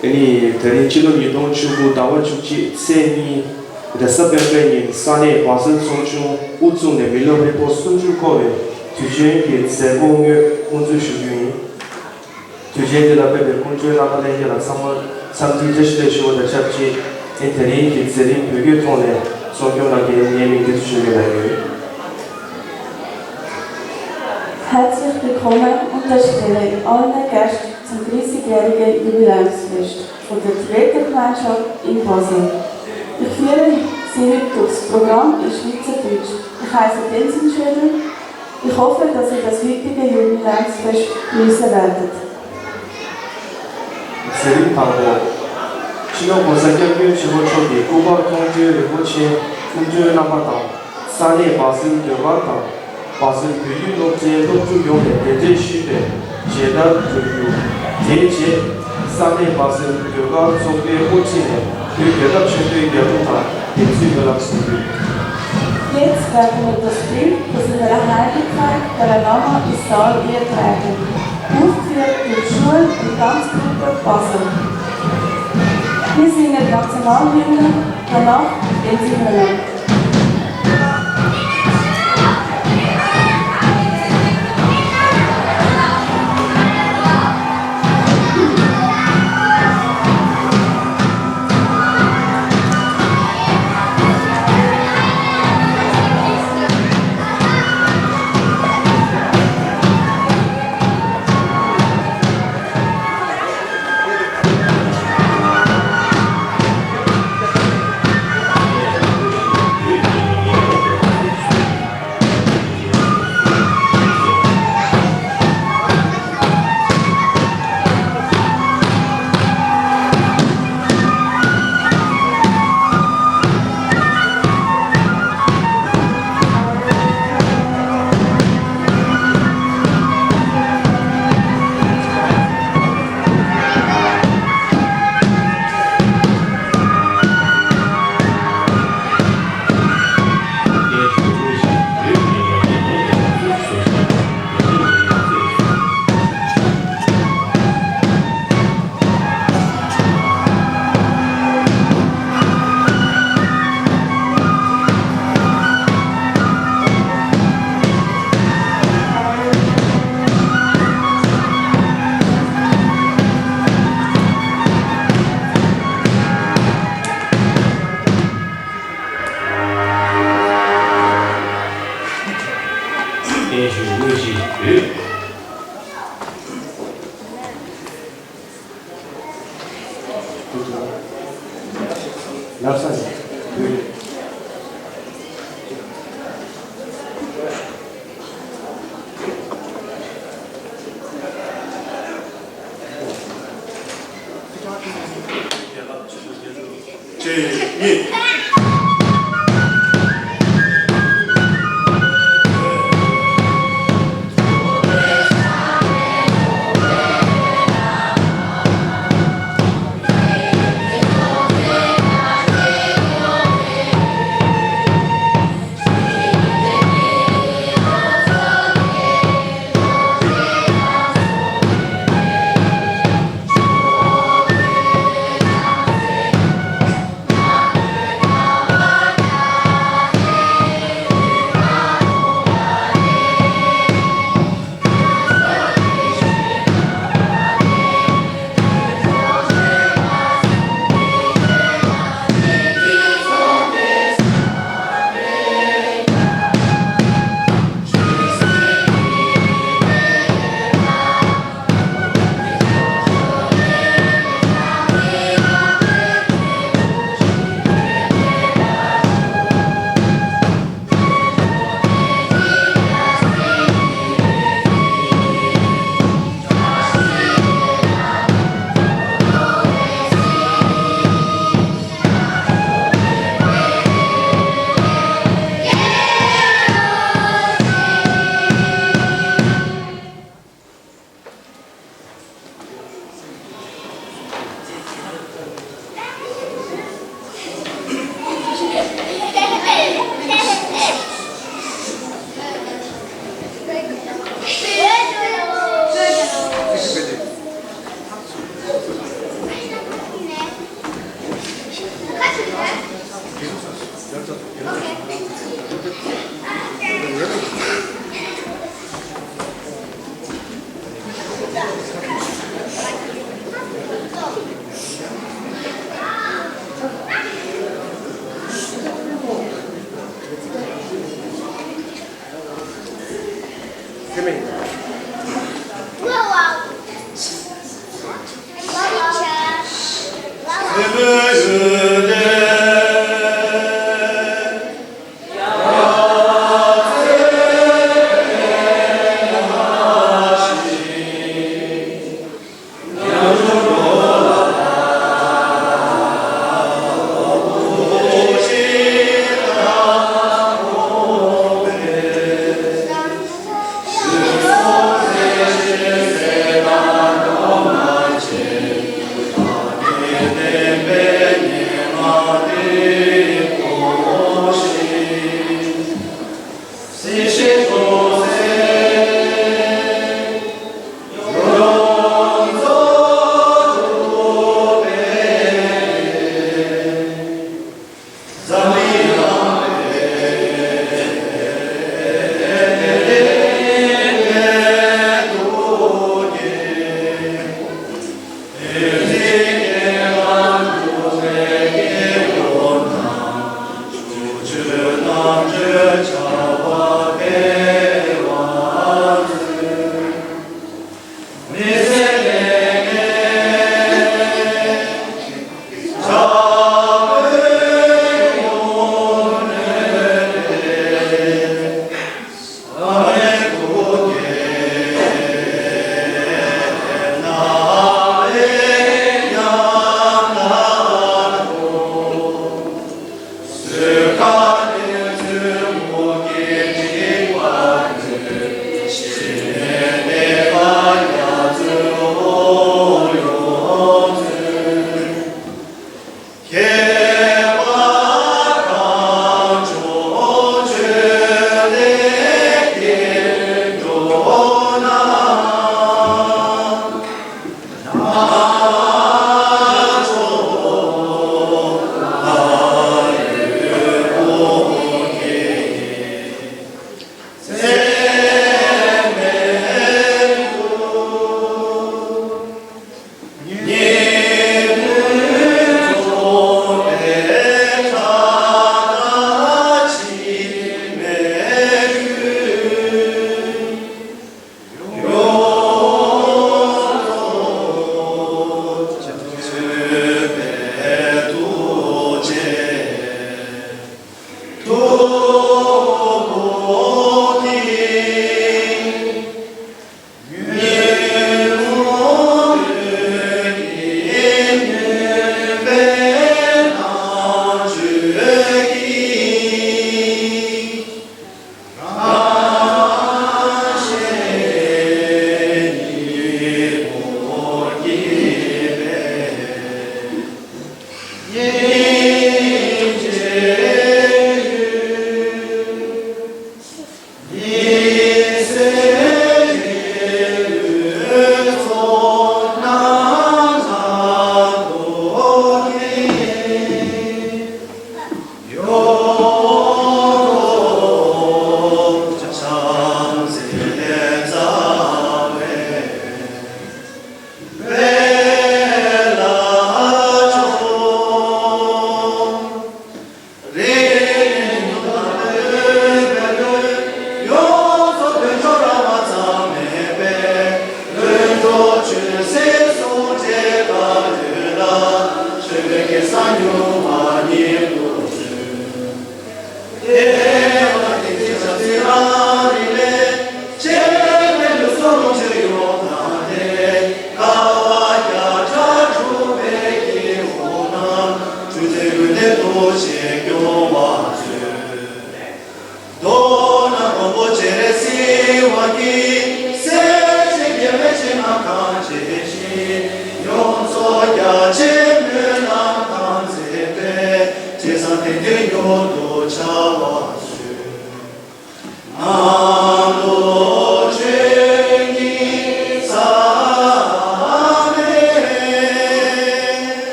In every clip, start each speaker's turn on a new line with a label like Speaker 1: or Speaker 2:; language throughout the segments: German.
Speaker 1: Ini dari 지금 유동 주고 다원 주지 세니 레서베베니 산에 와서 종중 우중의 밀로베포 순주거에 주주의 세공의 공주주의 주제의 라베베 공주의 나라의 상원 상지제시대시오의 잡지 인테리 빅세린 교육통에 성경하게 예민해 주시면
Speaker 2: Herzlich willkommen und das stelle ich allen Gästen zum 30-jährigen Jubiläumsfest von der Tibeter-Gemeinschaft in Basel. Ich führe Sie heute durchs Programm in Schweizerdeutsch. Ich heiße Tenzin Schödel. Ich hoffe, dass Sie das heutige Jubiläumsfest genießen werden.
Speaker 1: 세린 방법 신호 보살격교 지구초기 고바 통주 일부치 통주 나바다 산에 바슬 교바다 바슬 교육 녹제 녹주 용의 대제 시대 제단 교육 대제 산에 바슬 교가 속에 호치네 그 대답 최대의 연타 대수 연락수들
Speaker 2: Jetzt werden wir das Bild von seiner Heiligkeit der Lama ins Saal tragen, aufgeführt durch Schul- und Tanzgruppe Basel. Wir singen Nationalhymne, danach den Singen.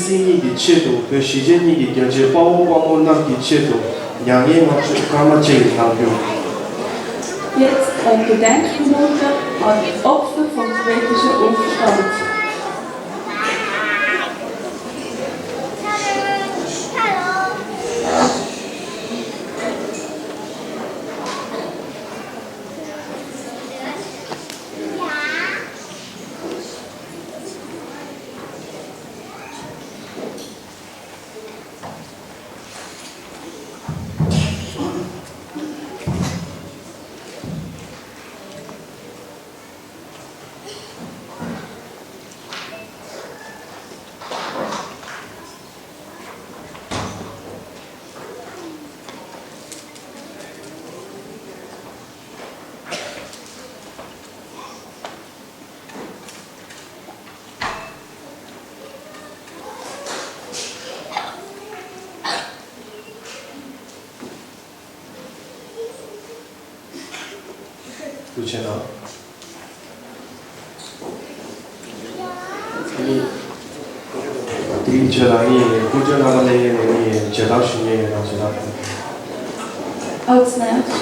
Speaker 1: 변신이 기체도 그 시즌이 경제 보호광원당 기체도 양의 맞추 까마치 나bio.
Speaker 2: Jetzt eine Gedenkminute an die Opfer vom sowjetischen Aufstand.
Speaker 1: လူချင်တော့ဒီချလာကြီးကိုကျလာတဲ့နေနေချက်တော့ရှင်နေတော့ချက်တော့
Speaker 2: Als nächstes,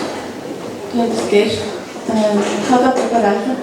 Speaker 2: du hast gestern, ich habe gerade überrechnet.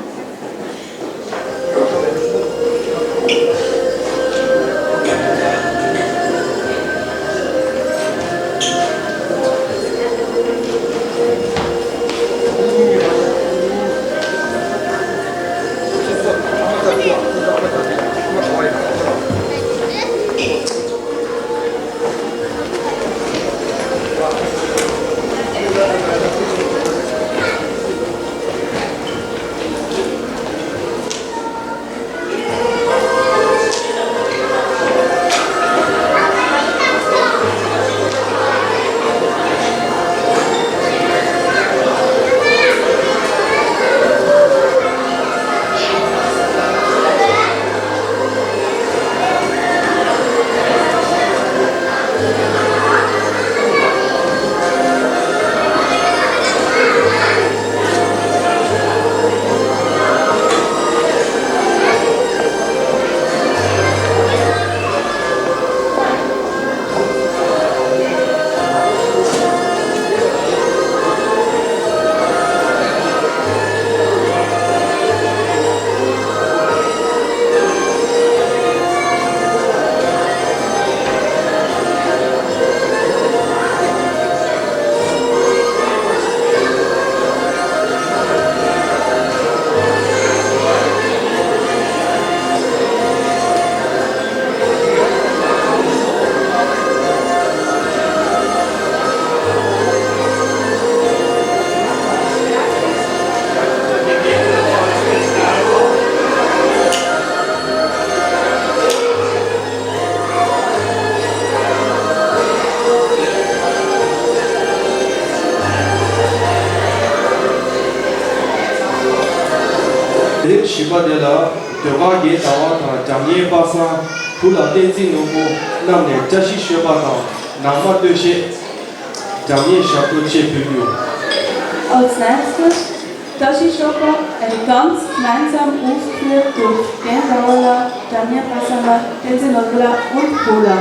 Speaker 1: 시바데라 대화게 다와타 장예 바사 불라 댄싱 노고 남네 자시 쉐바다 남마 되시 장예 샤토 체피류
Speaker 2: Als nächstes, das ist aber ganz gemeinsam aufgeführt durch Gendaola, Dania Pasala, Tenzinogla und Pola.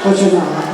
Speaker 3: 多谢长。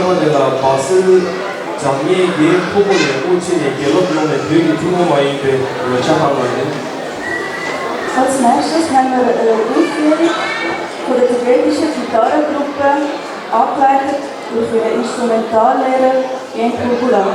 Speaker 1: Yamada Basil 장미의 포근의 꽃의 갤럽용의 벽이 두고마인데 여차하는
Speaker 2: Als nächstes haben wir eine Aufführung von der tibetischen Gitarrengruppe, angeleitet durch ihren Instrumentallehrer Yen Kurbula.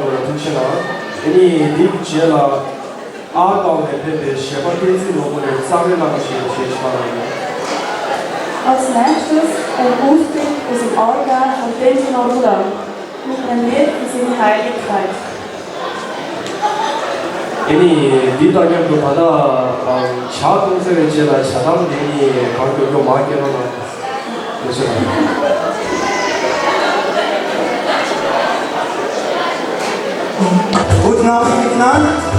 Speaker 1: 거를 두시나 이니 딥지라 아다운의 페페 셰바테지 노고를 싸매나가시 제시바랍니다.
Speaker 2: Als nächstes ein Auftritt aus dem Aargau von Tenzin Orula mit einem Lied für seine Heiligkeit.
Speaker 1: 이니 딥다경도 받아 자동생을 지나 자담되니 관계도 많이 일어나 그렇죠.
Speaker 3: Guten Abend miteinander.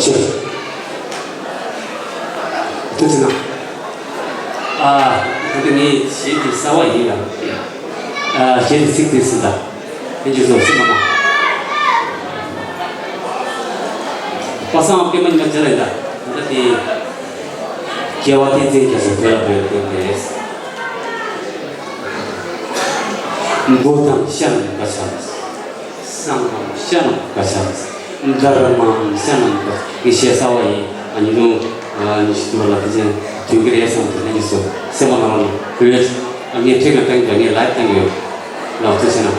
Speaker 4: 歉。对子呢？
Speaker 5: 这个你鞋底稍微一样，鞋底是的是的，那就是什么嘛？pasang payment में चलेगा मतलब कि क्या होती है कैसे थोड़ा बहुत इंटरेस्ट बोलता शान का शान सांगam शान का शान धर्म शान का इसे सावई अनिनो निश्चित वाला किसी चुंगी ऐसा होता है जिसको सेवा मारना फिर अभी ठीक है कहीं कहीं लाइफ कहीं लाउट से ना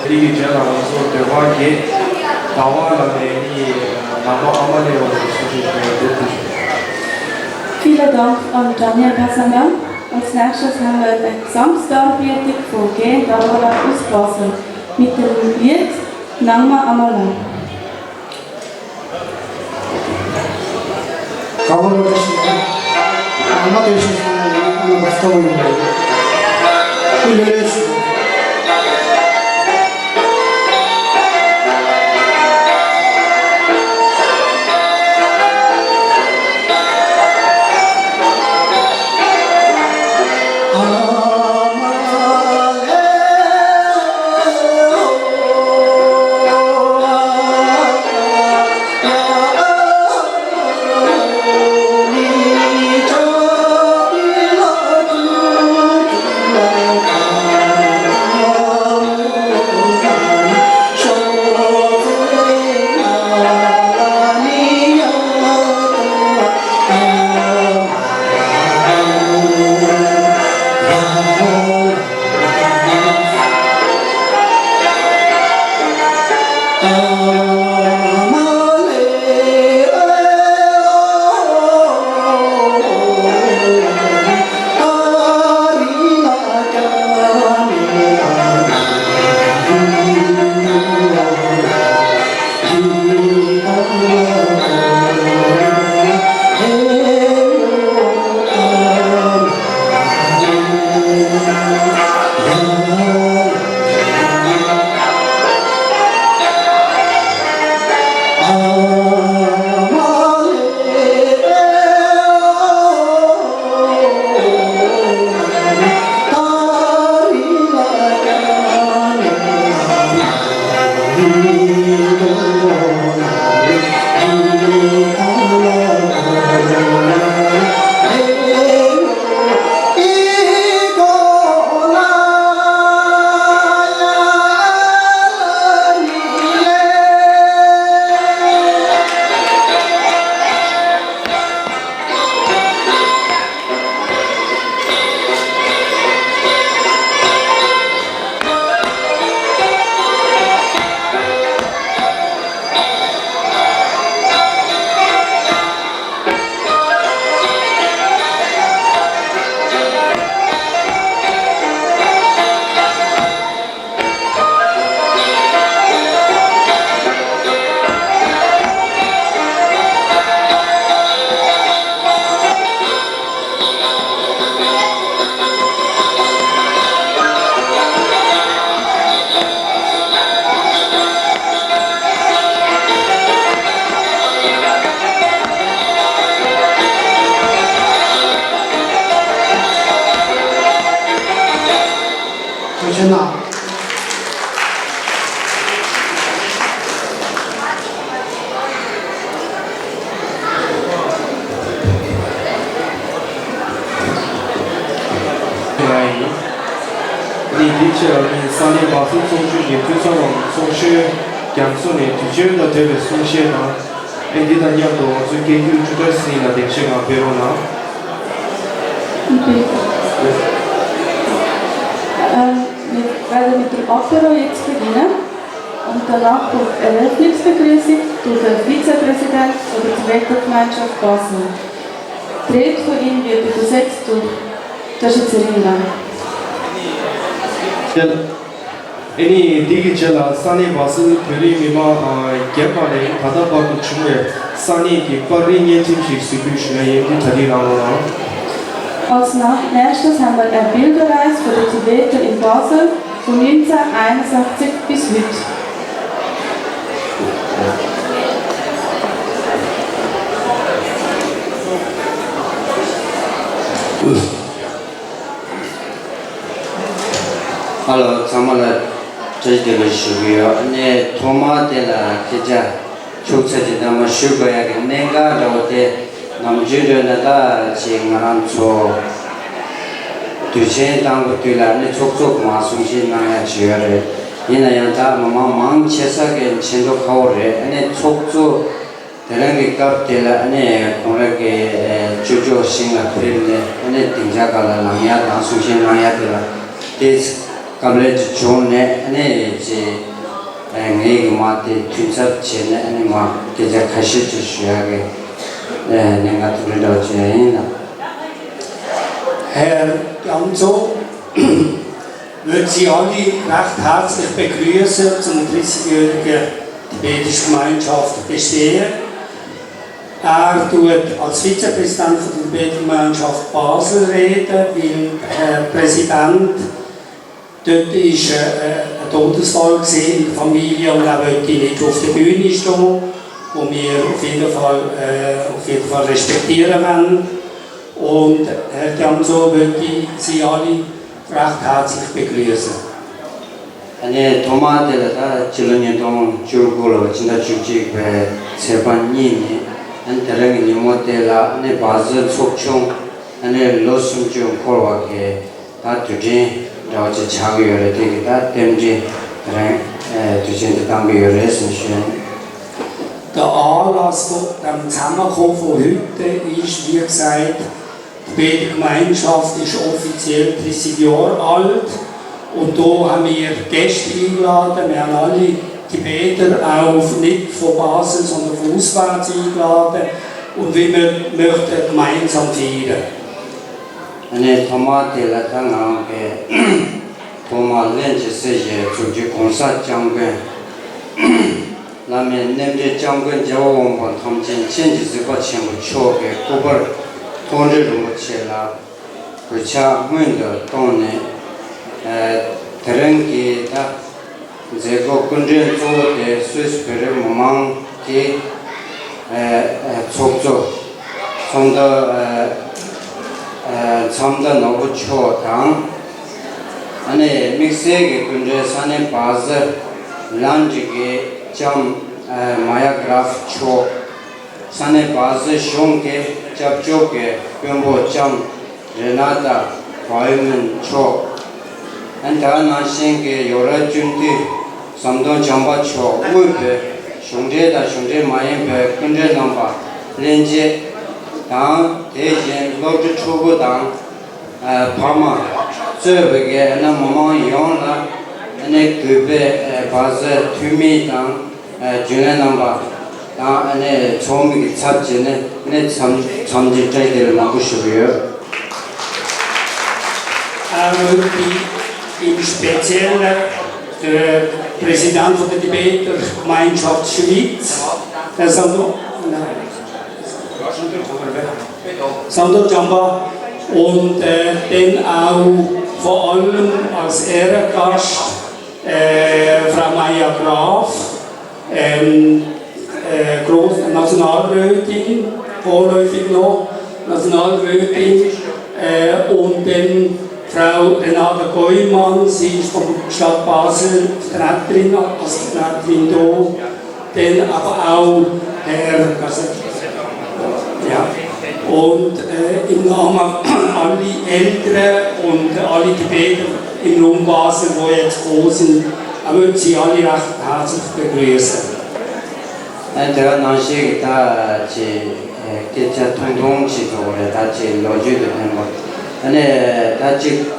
Speaker 1: 리기 제라서 대화에 다와라니 나도 아마네요 소식을
Speaker 2: Vielen Dank an Daniel Casaman. Als nächstes haben wir eine Gesamtdarbietung von G. Davara aus Basel mit dem Lied Nangma Amala.
Speaker 3: 가보러 가시면 아마 되신 사람이 맞다 보이는 거예요. 훈련해 주시고. 정신아.
Speaker 1: 你的确，你三年八次中学也最少往中学讲述你的确的这个书写呢，你的样多，最近有这个事呢，电视上别说呢。
Speaker 2: Wir werden mit dem Apero jetzt beginnen und danach kommt eine Eröffnungsbegrüßung durch den Vizepräsident der Tibeter-Gemeinschaft Basel. Die Rede von ihm wird übersetzt durch Tashitzerina.
Speaker 1: Ini digi jala sani basu peri mima gyapane tada baku chumye sani ki pari nye timshik subishne yendi tadi rana.
Speaker 2: Als nächstes haben wir eine Pilgerreise von den Tibeter in Basel von 1961 bis heute.
Speaker 4: Hello, Samala, just the sugar. Ne, tomato la keja, chuksaji dama sugar ya nenga lote namjuru na da chingaran so. Tujen tang butula ne chuk masungshin na ya chiare. Ina yang ta mama mang chesa ke chendo kaure. Ne chuk terangi kap tela ne kore ke chujo singa pril ne tingja kala langya masungshin na ya tela. This college 존에 아니 이제 내가 마트 투잡 전에 아니 막 계좌 가실 줄 쉬하게 내가 들려줘야나
Speaker 6: Herr Janzo, würde Sie alle recht herzlich begrüßen zum 30-jährigen tibetischen Gemeinschaft bestehen. Tut als Vizepräsident der tibetischen Gemeinschaft Basel reden, weil Herr Präsident dort war ein Todesfall in der Familie und er wollte nicht auf der Bühne stehen, wo wir auf jeden Fall respektieren wollen. Und Herr Janzo würde Sie alle recht herzlich begrüßen.
Speaker 4: 아니 도마데다 질년동 줄고로 진짜 주지 그 세반님이 안테랑이 모델라 아니 바즈 속총 아니 로스움중 콜와게 다 두지 저지 자기열에 되기다 땜지 그래 두진데 당비열에 신신
Speaker 6: Der Anlass von dem Zusammenkommen von heute ist, wie gesagt, die Gemeinschaft ist offiziell 30 Jahre alt und hier haben wir Gäste eingeladen. Wir haben alle Tibeter auch nicht von Basel, sondern von auswärts eingeladen und wir möchten gemeinsam feiern.
Speaker 4: 아니 도마데라 당하게 도마렌지세제 주지 공사 장관 라면 냄제 장관 저원본 탐진 진지스과 전부 초게 고벌 돈을 못치라 그차 문도 돈에 다른 다 제고 군전 조대 스스페르 모망기 속조 성도 참다 너무 초당 아니 믹스에게 군전 산에 바즈 란지게 점 마야그라프 초 산에 바즈 숑게 잡초게 변보 점 레나다 과유문 초 안다 나신게 요라 준디 삼도 점바 초 우베 숑제다 숑제 마예베 근제 넘바 렌제 당 대신 로즈 초고당 파마 저베게 나 모모 용라 ane kube baza tumi tang june namba tang ane chomi ki chab jine ane chamji chay dele naku shubiyo.
Speaker 6: Im Speziellen der Präsident der Tibeter Gemeinschaft Schweiz, der Sandor Jamba, und dann auch vor allem als Ehrengast Frau Maya Graf, Nationalrätin, vorläufig noch Nationalrätin, und dann Frau Renate Geumann, sie ist von der Stadt Basel Vertreterin, als Vertreterin hier, dann aber auch Herr und im Namen alle Eltern und alle Tibeter im Raum Basel, die jetzt gekommen sind, würde Sie alle recht herzlich begrüßen.
Speaker 4: 내가 나시 다 기차 통통 지도를 다지 로지도 된 것. 아니 다지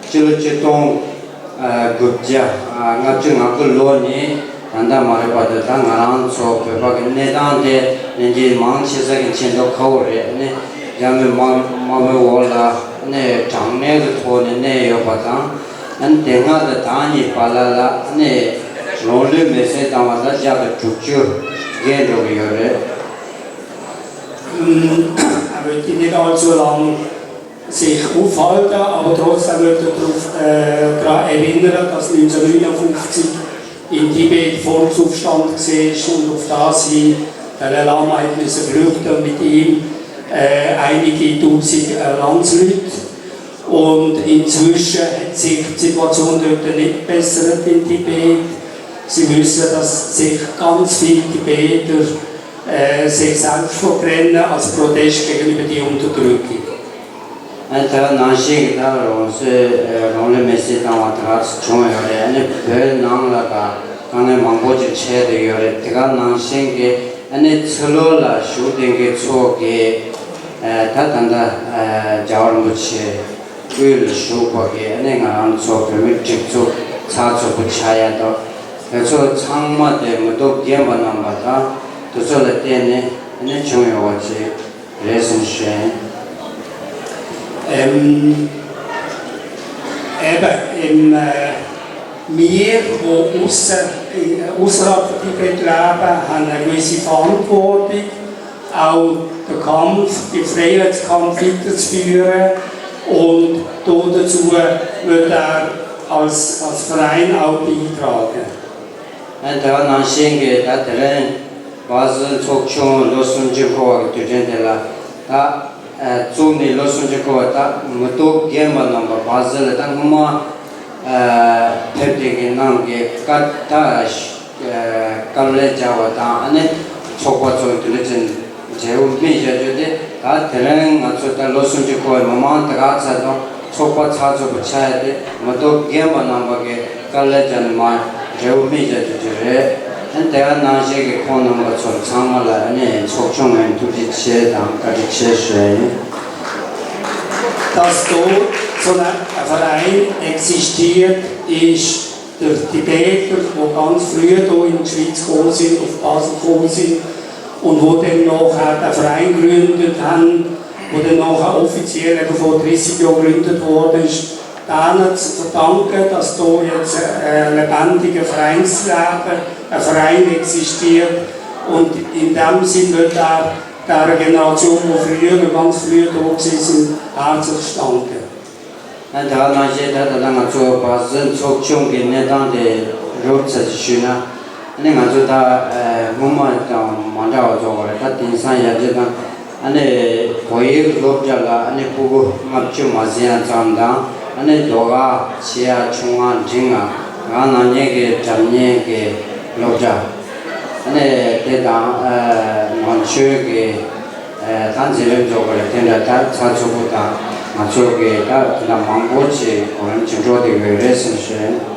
Speaker 4: 저쪽 급자 나중 아까 로니 단다 말해봐도 당하는 소 배박에 내단데 이제 망치서긴 진도 거울에 네 야매 마음에 올라 네 장내도 돈에 내요 받아 안 대가다 다니 발라라 네 로르 메세 담아다 자가 죽주 게로리어래
Speaker 6: wird nicht allzu lang sich aufhalten, aber trotzdem wird er daran erinnern, dass 1959 in Tibet Volksaufstand war und auf das hin der Lama musste flüchten und mit ihm einige tausend Landsleute. Und inzwischen hat sich die Situation dort nicht verbessert in Tibet. Sie wissen, dass sich ganz viele Tibeter sich selbst verbrennen als Protest gegenüber der Unterdrückung.
Speaker 4: 다 나시기다 로스 롱레 메시다 와트라스 총여레 아니 별 나라가 간에 망고지 체데 여레 대가 나신게 아니 철로라 슈딩게 초게 다단다 자원무치 을 수박에 은행을 소금을 직접 사서 붙여야도 그래서 창마 때문에 기만한마다 도sol을 때는 은 중요하지 레슨션
Speaker 6: eben wir, die außerhalb der Tibet leben, haben eine gewisse Verantwortung, auch den Kampf, den Freiheitskampf weiterzuführen. Und dazu wird er als Verein auch beitragen.
Speaker 4: 다 나신게 다들은 바즈 촉총 로슨지코가 되전데라 다 좀니 로슨지코가 다 무도 게임만 거 바즈를 당마 페르디게 남게 까타 칼레자와 다 안에 촉과조 들리진 제우 미저데 다 들은 아초다 로슨지코가 마만 다가서도 촉과 차조 붙여야 돼 무도 게임만 거게 칼레자는 말 제우미자들의 한때가 나시게 코는 것처럼 참말라니 속종은 두지 지혜당까지 지혜수에
Speaker 6: Dass dort so ein Verein existiert, ist der Tibeter, die ganz früh hier in die Schweiz gekommen sind, auf Basel gekommen sind und die dann nachher den Verein gegründet haben, der dann nachher offiziell vor 30 Jahren gegründet worden ist. Denen zu verdanken, dass hier jetzt ein lebendiges Vereinsleben, ein Verein existiert und in dem Sinn wird auch der Generation, die früher, ganz früh da waren, herzlich danken.
Speaker 4: 한 다 나시에 다다랑 저 바슨 속종게 내단데 로츠지슈나 아니 가서다 몸마다 만다고 저거를 다 딘산야지다 아니 보이 로브자라 아니 보고 맞죠 마지야 잠다 아니 도가 지야 중앙 진아 가나니게 잡니게 로브자 아니 대다 만추게 단지를 저거를 된다 자주보다 맞추게 다 그냥 망고치 그런 정도의 레슨을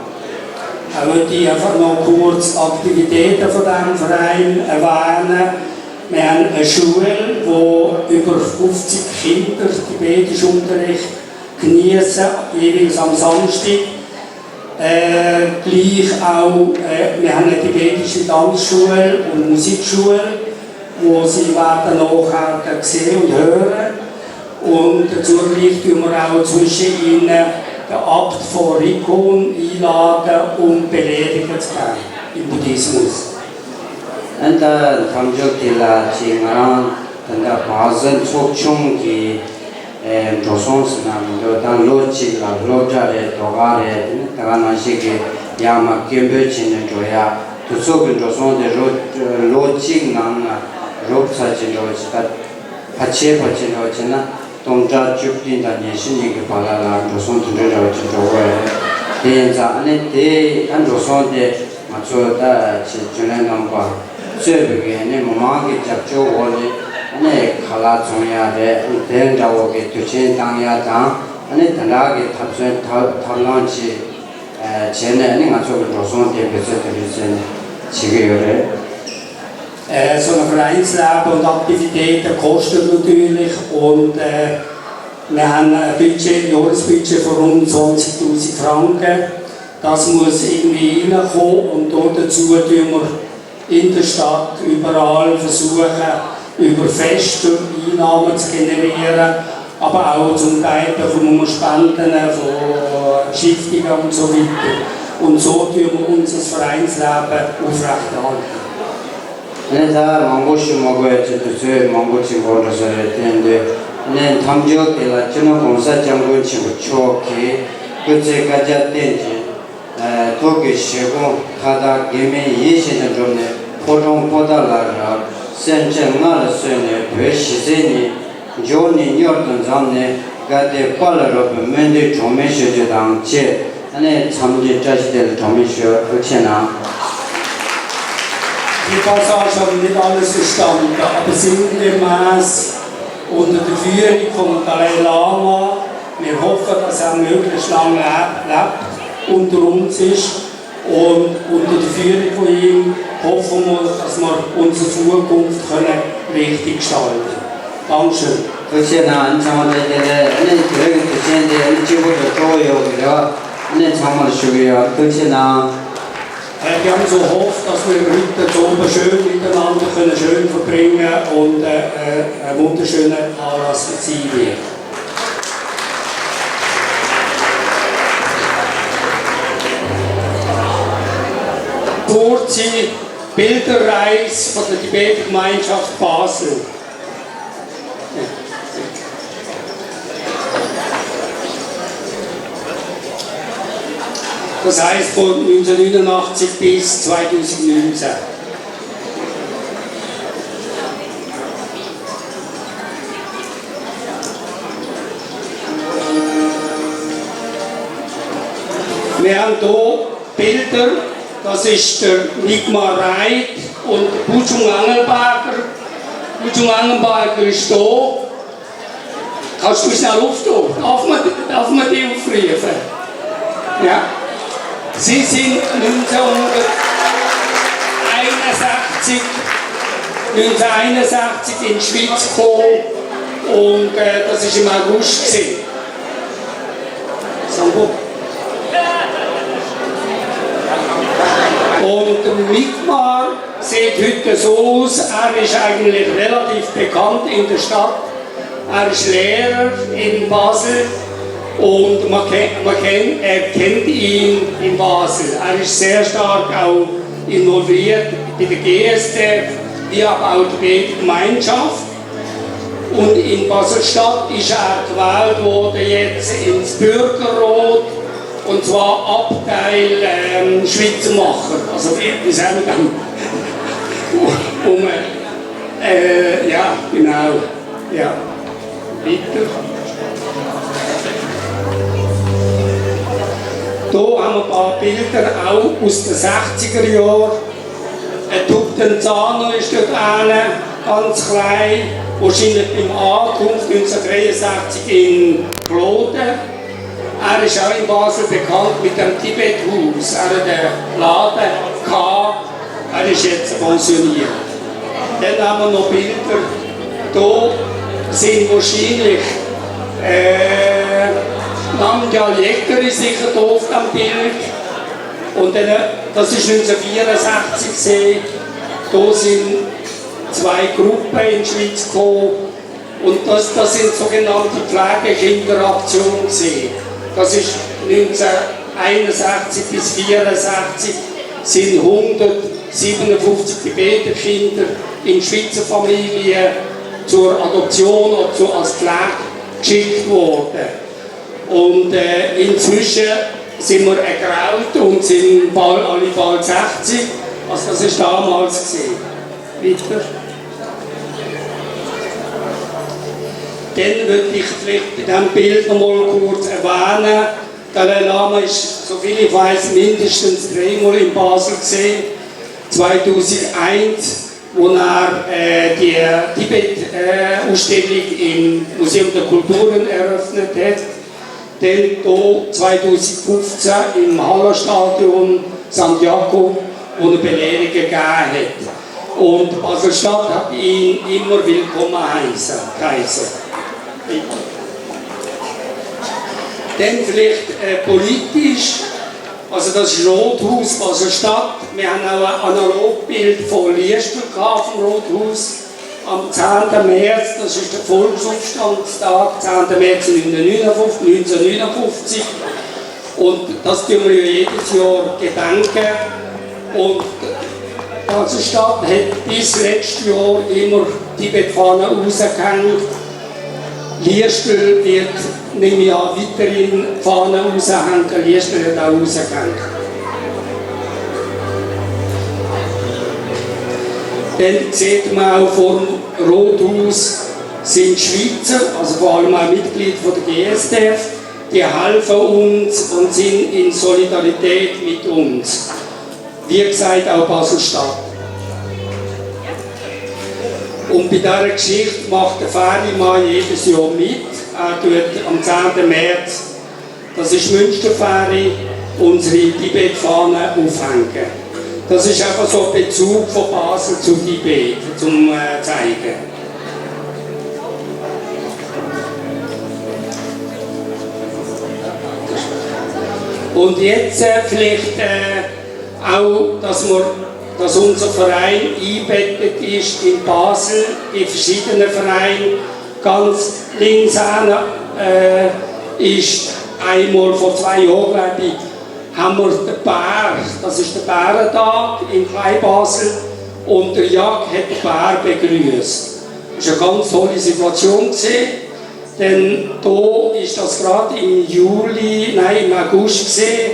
Speaker 6: Ich möchte einfach noch kurz Aktivitäten von diesem Verein erwähnen. Wir haben eine Schule, wo über 50 Kinder tibetischen Unterricht genießen, jeweils am Samstag. Gleich auch, wir haben eine tibetische Tanzschule und Musikschule, wo sie werden nachher sehen und hören. Und dazu gleich tun wir auch zwischen ihnen den Abt von Rikon einladen, um Beleidigung zu geben im Buddhismus.
Speaker 4: Und da 감정들라 지나랑 단다 바zen 속충기 조선스나도 단 로직라 로자레 도가레 다가나시게 야마 겸벼지는 조야 두속은 조선의 로직나나 로사진도 지다 같이 버진도 지나 동자 죽딘다 예신이게 발라라 조선 들으러 저거에 대인자 안에 대한 조선의 맞춰다 지주는 넘바 쇠벽에 내 마음이 잡죠 원래 안에 칼라 종야에 대행자오게 두신 당야당 안에 단락에 탑선 탑런치 쟤네 아니 맞춰서 조선의 배설들이 지게요래
Speaker 6: So ein Vereinsleben und Aktivitäten kostet natürlich und wir haben ein Budget, ein Jahresbudget von rund 20.000 Franken. Das muss irgendwie reinkommen und dazu tun wir in der Stadt überall versuchen, über Feste Einnahmen zu generieren, aber auch zum Teil von Spenden, von Stiftungen und so weiter. Und so tun wir unser Vereinsleben aufrechterhalten.
Speaker 4: 다 망고시 먹어야지 저 망고치 먹어서 되는데 네 탐지역에라 저는 공사 장군 친구 초기 그제까지 된지 도기 시고 하다 개미 예시는 좀네 포종 보달라라 센정나를 쓰네 배시제니 조니 녀던 잠네 가데 빨라로 면대 조매셔주당 제 안에 참지 자시들 조매셔 그렇잖아
Speaker 6: Die Passage habe ich nicht alles verstanden, aber sinngemäß unter der Führung von Dalai Lama, wir hoffen, dass er möglichst lange lebt, unter uns ist und unter der Führung von ihm hoffen wir, dass wir unsere Zukunft richtig gestalten können. Dankeschön.
Speaker 4: 그렇잖아 안창원들의 그런 뜻이 이제 지구도 좋아요. 그래가 안에 정말 쉬고요. 그렇지나
Speaker 6: Wir haben so gehofft, dass wir heute so oben schön miteinander können, schön verbringen und ein wunderschöner Anlass sein wird. Kurze Bilderreise von der Tibeter-Gemeinschaft Basel. Das heißt von 1989 bis 2019. Wir haben hier Bilder, das ist der Nigmar Reit und Buchung Angelberger. Buchung Angelberger ist hier. Kannst du schnell aufstehen? Darf man die aufrufen? Ja. Sie sind 1961 in die Schweiz gekommen und das war im August. Sambo. Und der Nigmar sieht heute so aus, er ist eigentlich relativ bekannt in der Stadt. Er ist Lehrer in Basel. Und er kennt ihn in Basel. Er ist sehr stark auch involviert bei der GSDF, wie auch die Gemeinschaft. Und in Basel-Stadt ist er gewählt worden jetzt ins Bürgerrat, und zwar Abteil Schweizermacher. Also wie sagen wir dann? Ja, genau. Ja. Weiter. Hier haben wir ein paar Bilder auch aus den 60er Jahren. Ein Tuptenzano ist dort eine, ganz klein, wahrscheinlich im Ankunft 1963 in Kloten. Er ist auch in Basel bekannt mit dem Tibet-Haus. Er hat den Laden gehabt, er ist jetzt pensioniert. Dann haben wir noch Bilder. Hier sind wahrscheinlich Namja Jäger ist sicher doof am Bild. Und dann, das ist 1964 gesehen. Da sind zwei Gruppen in die Schweiz gekommen. Und das sind sogenannte Pflegekinderaktionen gesehen. Das ist 1961 bis 1964 sind 157 Tibeter-Kinder in Schweizer Familien zur Adoption oder als Pflege geschickt worden. Und inzwischen sind wir ergraut und sind alle bald 60. Also das ist damals gesehen. Weiter. Dann würde ich vielleicht bei diesem Bild noch mal kurz erwähnen, Dalai Lama ist, soviel ich weiß, mindestens 3-mal in Basel gesehen. 2001, wo er die Tibet-Ausstellung im Museum der Kulturen eröffnet hat. Dann hier 2015 im Hallerstadion St. Jakob, wo er Belehrungen gegeben hat. Und Basel-Stadt hat ihn immer willkommen heißen. Dann vielleicht politisch, also das ist Rothaus Basel-Stadt. Wir haben auch ein Analogbild von Liestel vom Rothaus. Am 10. März, das ist der Volksaufstandstag, 10. März 1959. Und das tun wir ja jedes Jahr gedenken. Und die ganze Stadt hat bis letztes Jahr immer Tibet-Fahnen rausgehängt. Liestel wird nehme ich an, weiterhin Fahnen raushängen, Liestel hat auch rausgehängt. Dann sieht man auch vom Rothaus sind Schweizer, also vor allem auch Mitglieder von der GSDF, die helfen uns und sind in Solidarität mit uns. Wie gesagt, auch Basel-Stadt. Und bei dieser Geschichte macht der Ferienmann jedes Jahr mit. Er tut am 10. März, das ist Münsterferie, unsere Tibet-Fahne aufhängen. Das ist einfach so ein Bezug von Basel zu Tibet, zum Zeigen. Und jetzt vielleicht auch, dass unser Verein eingebettet ist in Basel, in verschiedenen Vereinen. Ganz links ist einmal vor 2 Jahren, glaube ich, haben wir den Bär, das ist der Bärentag in Kleinbasel, und der Jag hat den Bär begrüßt. Das war eine ganz tolle Situation. Denn da ist das gerade im August gesehen,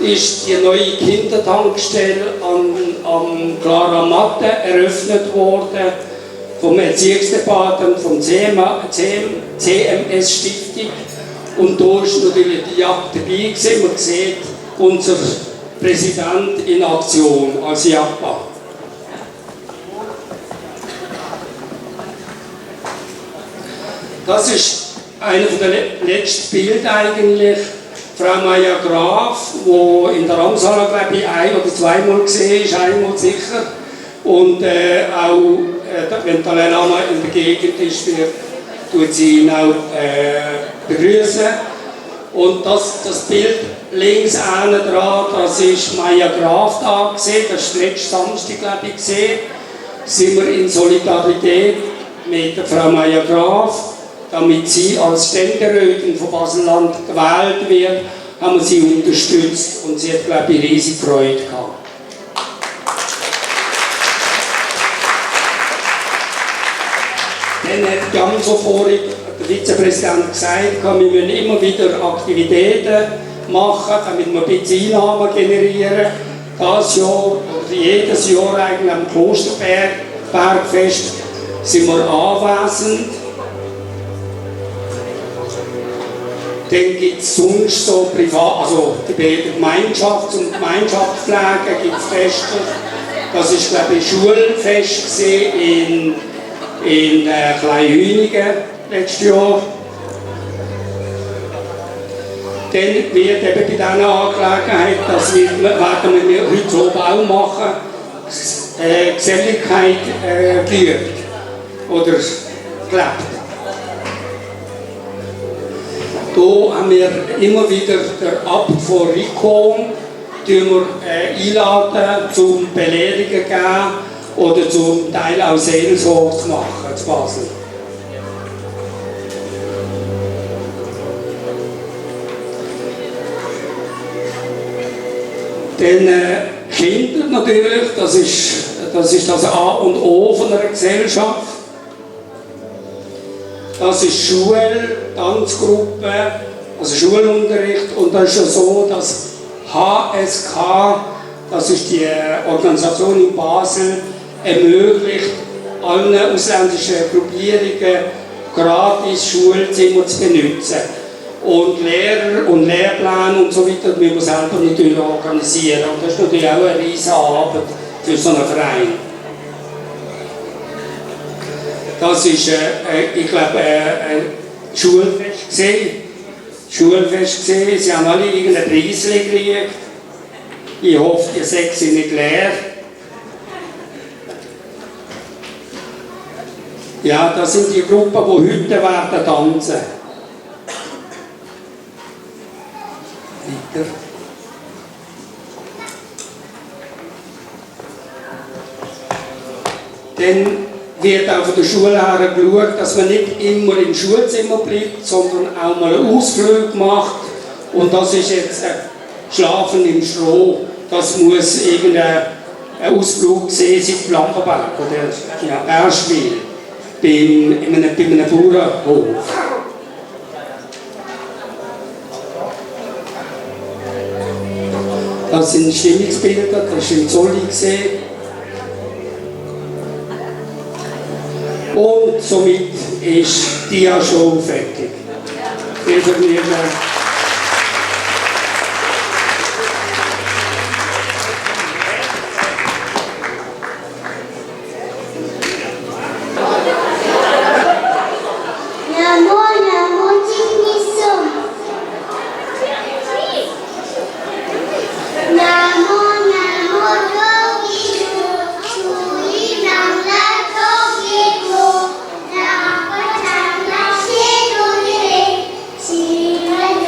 Speaker 6: ist die neue Kindertankstelle am Clara Matte eröffnet worden vom Erziehungsdepartement, vom CMS Stiftung. Und da war natürlich die Jagd dabei gewesen. Man sieht unser Präsident in Aktion als Jagdmann. Das ist einer der letzten Bilder eigentlich. Frau Maja Graf, die in der Ramshalle, glaube ich, 1- oder 2-mal gesehen ist, einmal sicher. Und auch, wenn Talena in der Gegend ist, tut sie ihn auch begrüßen. Und das Bild links dran, das ist Maja Graf da gesehen, das ist letzten Samstag, glaube ich, gesehen. Sind wir in Solidarität mit der Frau Maja Graf. Damit sie als Ständerätin von Basel-Land gewählt wird, haben wir sie unterstützt und sie hat, glaube ich, riesige Freude gehabt. Dann hat Jan so vorhin, der Vizepräsident, gesagt, wir müssen immer wieder Aktivitäten machen, damit wir ein bisschen Einnahmen generieren. Das Jahr, oder jedes Jahr eigentlich am Klosterbergfest sind wir anwesend. Dann gibt es sonst so privat, also die beiden Gemeinschafts- und Gemeinschaftspflege gibt es Feste. Das ist, glaube ich, Schulfest in Kleinhünigen letztes Jahr. Dann wird eben bei dieser Angelegenheit, das werden wir heute so auch machen, Geselligkeit geübt oder gelebt. Hier haben wir immer wieder den Abt von Ricon einladen, zum Belehrungen geben oder zum Teil auch Seelsorge zu machen zu Basel. Dann Kinder natürlich, das ist das A und O von einer Gesellschaft. Das ist Schule, Tanzgruppe, also Schulunterricht, und das ist ja so, dass HSK, das ist die Organisation in Basel, ermöglicht allen ausländischen Gruppierungen gratis Schulzimmer zu benutzen. Und Lehrer und Lehrpläne und so weiter müssen wir selber natürlich organisieren. Und das ist natürlich auch eine riesige Arbeit für so einen Verein. Das ist, ich glaube, ein Schulfest gesehen. Sie haben alle irgendeinen Preis gekriegt. Ich hoffe, die 6 sind nicht leer. Ja, das sind die Gruppen, die heute werden tanzen. Weiter. Dann wird auch von der Schule her geschaut, dass man nicht immer im Schulzimmer bleibt, sondern auch mal einen Ausflug macht. Und das ist jetzt Schlafen im Stroh. Das muss irgendein Ausflug sein, seit Lampenberg oder Erschwil, bei einem Bauernhof. Das sind Stimmungsbilder, das ist im Zolli gesehen. Und somit ist die ja schon fertig. Viel Vergnügen.
Speaker 7: Hãy subscribe cho kênh Ghiền Mì Gõ để không bỏ lỡ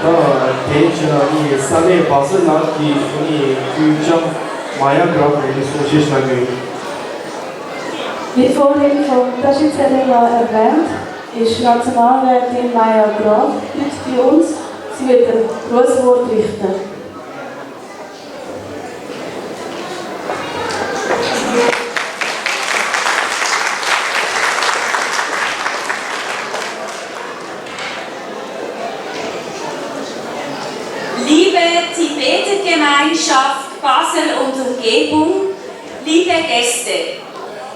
Speaker 1: 대인천하니 산에 바스 나기 분이 규정 마야그라프에 소시스나게
Speaker 2: Wie vorhin von Taschitzeleva erwähnt, ist Nationalrätin Maya Graf heute bei uns. Sie wird ein Grußwort richten.
Speaker 7: Liebe Tibeter-Gemeinschaft Basel und Umgebung, liebe Gäste,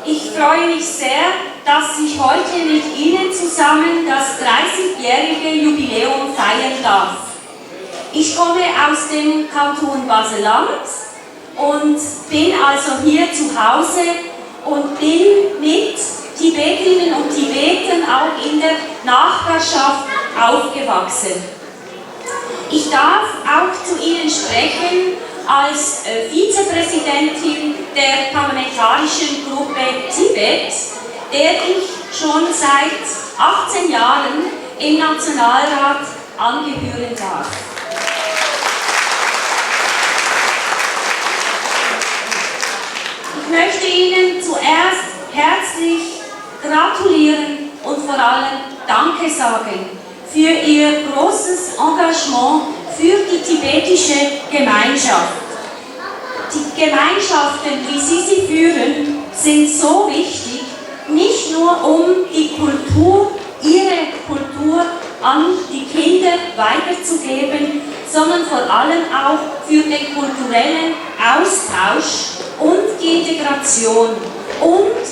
Speaker 7: ich freue mich sehr, dass ich heute mit Ihnen zusammen das 30-jährige Jubiläum feiern darf. Ich komme aus dem Kanton Basel-Land und bin also hier zu Hause und bin mit Tibeterinnen und Tibetern auch in der Nachbarschaft aufgewachsen. Ich darf auch zu Ihnen sprechen als Vizepräsidentin der Parlamentarischen Gruppe Tibet, der ich schon seit 18 Jahren im Nationalrat angehören darf. Ich möchte Ihnen zuerst herzlich gratulieren und vor allem Danke sagen für Ihr großes Engagement für die tibetische Gemeinschaft. Die Gemeinschaften, wie Sie sie führen, sind so wichtig, nicht nur um die Kultur, ihre Kultur an die Kinder weiterzugeben, sondern vor allem auch für den kulturellen Austausch und die Integration und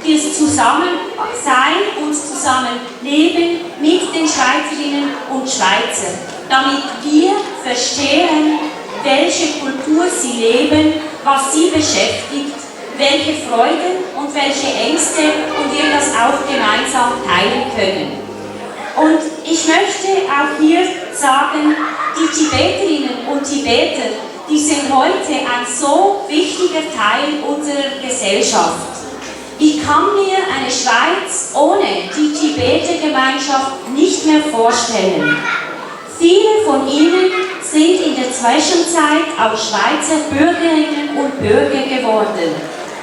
Speaker 7: das Zusammensein und Zusammenleben mit den Schweizerinnen und Schweizern, damit wir verstehen, welche Kultur sie leben, was sie beschäftigt, welche Freuden und welche Ängste und wir das auch gemeinsam teilen können. Und ich möchte auch hier sagen, die Tibeterinnen und Tibeter, die sind heute ein so wichtiger Teil unserer Gesellschaft. Ich kann mir eine Schweiz ohne die Tibeter-Gemeinschaft nicht mehr vorstellen. Viele von ihnen sind in der Zwischenzeit auch Schweizer Bürgerinnen und Bürger geworden.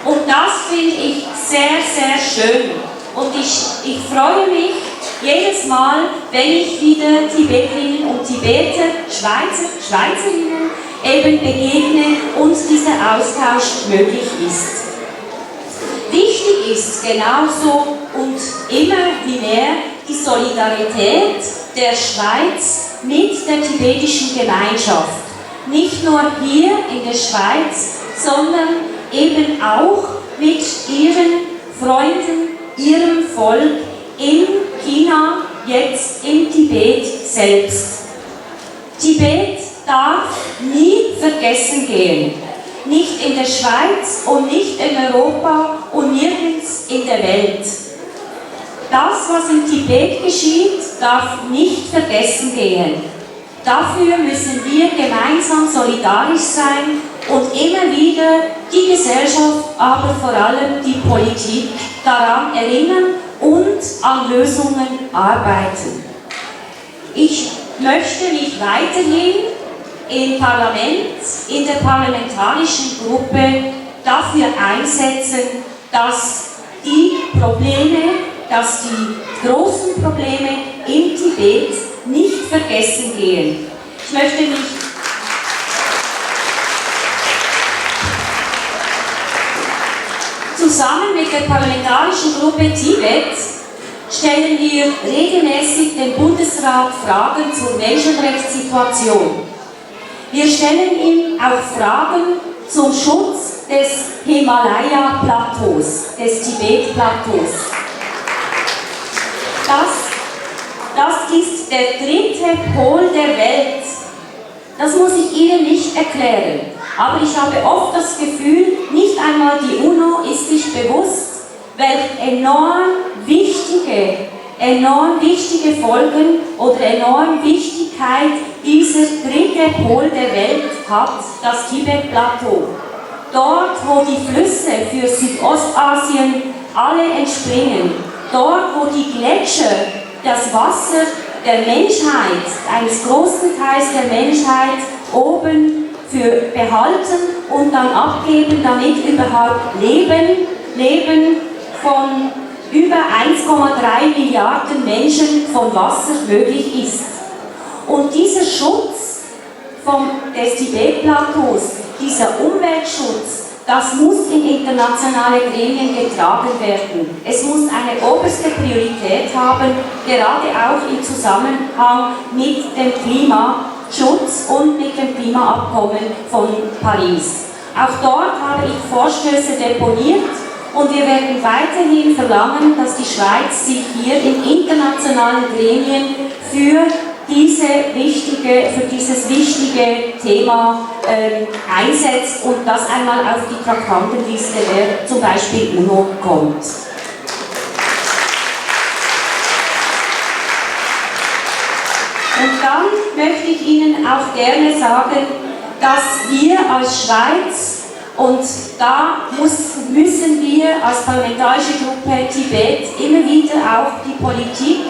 Speaker 7: Und das finde ich sehr, sehr schön. Und ich freue mich jedes Mal, wenn ich wieder Tibeterinnen und Tibeter, Schweizerinnen eben begegne und dieser Austausch möglich ist. Wichtig ist genauso und immer wie mehr die Solidarität der Schweiz mit der tibetischen Gemeinschaft. Nicht nur hier in der Schweiz, sondern eben auch mit ihren Freunden, ihrem Volk in China, jetzt im Tibet selbst. Tibet darf nie vergessen gehen. Nicht in der Schweiz und nicht in Europa und nirgends in der Welt. Das, was im Tibet geschieht, darf nicht vergessen gehen. Dafür müssen wir gemeinsam solidarisch sein und immer wieder die Gesellschaft, aber vor allem die Politik daran erinnern und an Lösungen arbeiten. Ich möchte mich weiterhin im Parlament, in der parlamentarischen Gruppe dafür einsetzen, dass die großen Probleme im Tibet nicht vergessen gehen. Ich möchte mich zusammen mit der parlamentarischen Gruppe Tibet stellen wir regelmäßig dem Bundesrat Fragen zur Menschenrechtssituation. Wir stellen ihm auch Fragen zum Schutz des Himalaya-Plateaus, des Tibet-Plateaus. Das ist der dritte Pol der Welt. Das muss ich Ihnen nicht erklären. Aber ich habe oft das Gefühl, nicht einmal die UNO ist sich bewusst, welche enorm wichtige Folgen oder enorm Wichtigkeit dieser dritte Pol der Welt hat, das Tibet-Plateau. Dort, wo die Flüsse für Südostasien alle entspringen, dort, wo die Gletscher das Wasser der Menschheit, eines großen Teils der Menschheit, oben für behalten und dann abgeben, damit überhaupt Leben von über 1,3 Milliarden Menschen von Wasser möglich ist. Und dieser Schutz des Tibet-Plateaus, dieser Umweltschutz, das muss in internationale Gremien getragen werden. Es muss eine oberste Priorität haben, gerade auch im Zusammenhang mit dem Klimaschutz und mit dem Klimaabkommen von Paris. Auch dort habe ich Vorstöße deponiert und wir werden weiterhin verlangen, dass die Schweiz sich hier in internationalen Gremien für dieses wichtige Thema einsetzt und das einmal auf die Traktandenliste der zum Beispiel UNO kommt. Und dann möchte ich Ihnen auch gerne sagen, dass wir als Schweiz, und da müssen wir als parlamentarische Gruppe Tibet immer wieder auch die Politik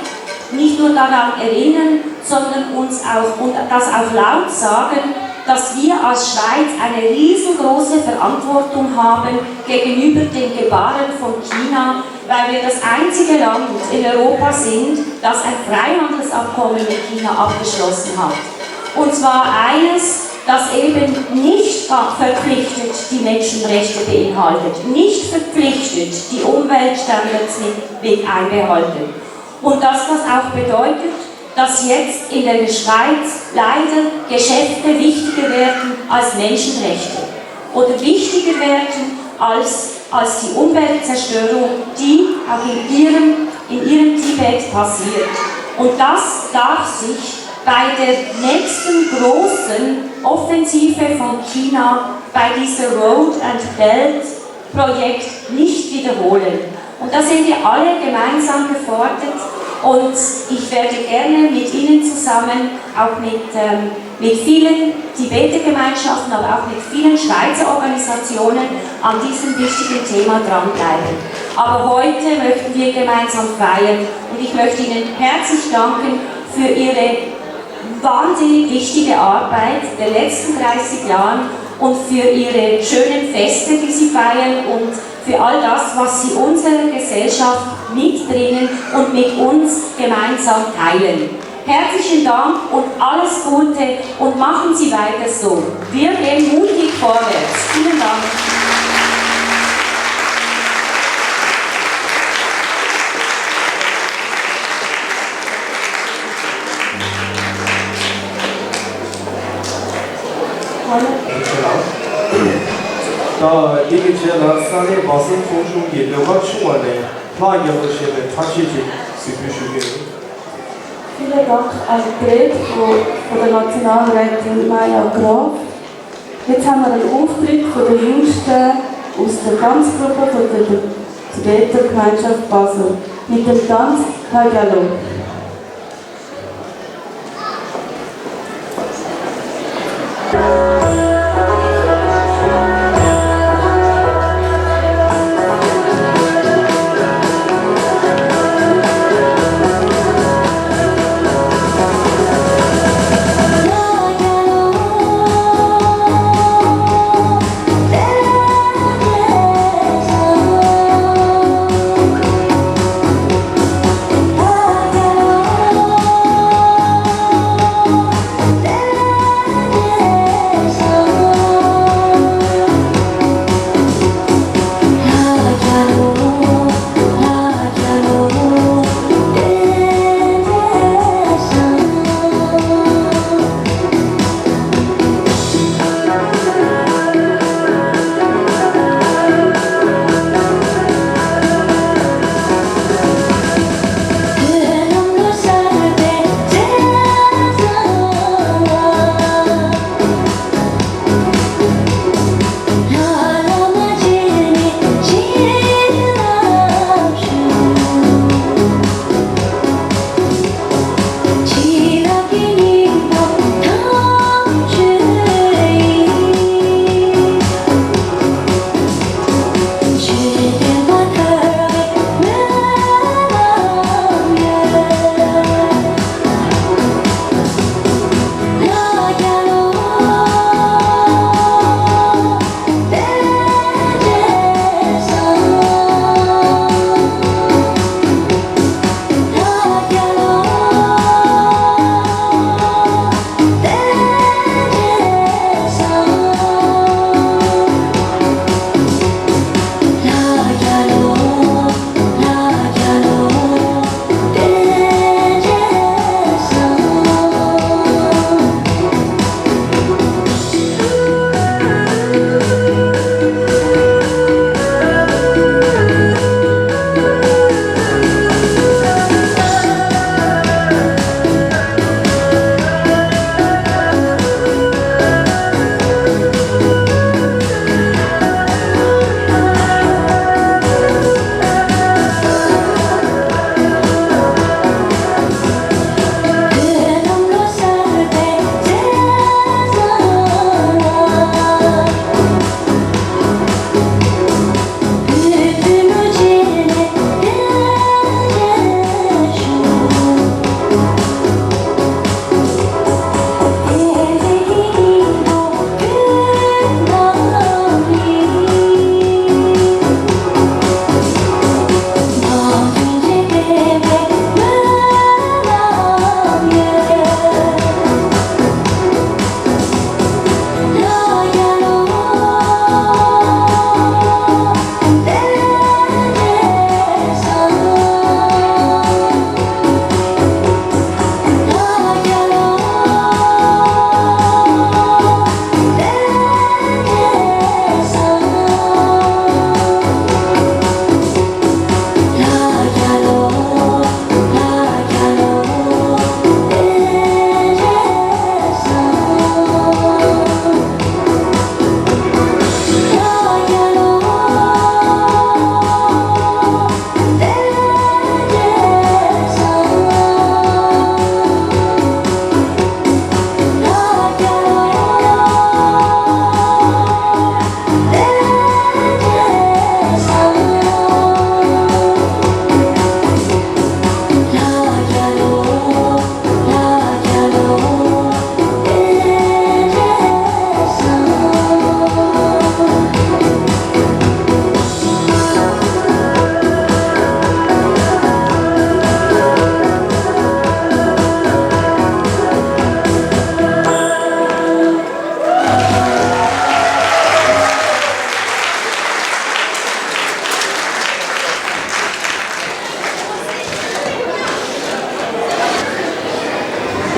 Speaker 7: nicht nur daran erinnern, sondern uns auch, und das auch laut sagen, dass wir als Schweiz eine riesengroße Verantwortung haben gegenüber den Gebaren von China, weil wir das einzige Land in Europa sind, das ein Freihandelsabkommen mit China abgeschlossen hat. Und zwar eines, das eben nicht verpflichtet die Menschenrechte beinhaltet, nicht verpflichtet die Umweltstandards mit einbehalten. Und dass das auch bedeutet, dass jetzt in der Schweiz leider Geschäfte wichtiger werden als Menschenrechte oder wichtiger werden als die Umweltzerstörung, die auch in ihrem Tibet passiert. Und das darf sich bei der nächsten großen Offensive von China, bei dieser Road and Belt Projekt nicht wiederholen. Und da sind wir alle gemeinsam gefordert und ich werde gerne mit Ihnen zusammen, auch mit vielen Tibeter-Gemeinschaften, aber auch mit vielen Schweizer Organisationen an diesem wichtigen Thema dranbleiben. Aber heute möchten wir gemeinsam feiern und ich möchte Ihnen herzlich danken für Ihre wahnsinnig wichtige Arbeit der letzten 30 Jahren und für Ihre schönen Feste, die Sie feiern und für all das, was Sie unserer Gesellschaft mitbringen und mit uns gemeinsam teilen. Herzlichen Dank und alles Gute und machen Sie weiter so. Wir gehen mutig vorwärts. Vielen Dank.
Speaker 1: 다 이게 제가 산에 마슨 통중기 내가 충원에 파이어를 시에 타치지 스피슈게
Speaker 2: Vielen Dank an Greg von der Nationalrätin Maya Graf. Jetzt haben wir einen Auftritt von der Jüngsten aus der Tanzgruppe von der Tibeter Gemeinschaft Basel mit dem Tanz Hagalo.
Speaker 8: Oh,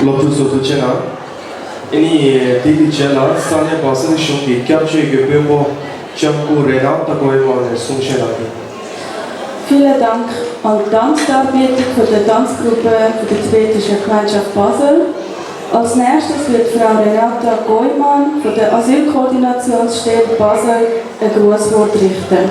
Speaker 1: Lotu Sotuchena. Ini Didi Chela, Sane Basil Shungi, Capture Gebimbo, Chamku Renata Goemon, Sungshenaki.
Speaker 2: Vielen Dank an die Tanzdarbieter von der Tanzgruppe der tibetischen Gemeinschaft Basel. Als nächstes wird Frau Renata Goimann von der Asylkoordinationsstelle Basel ein Grußwort richten.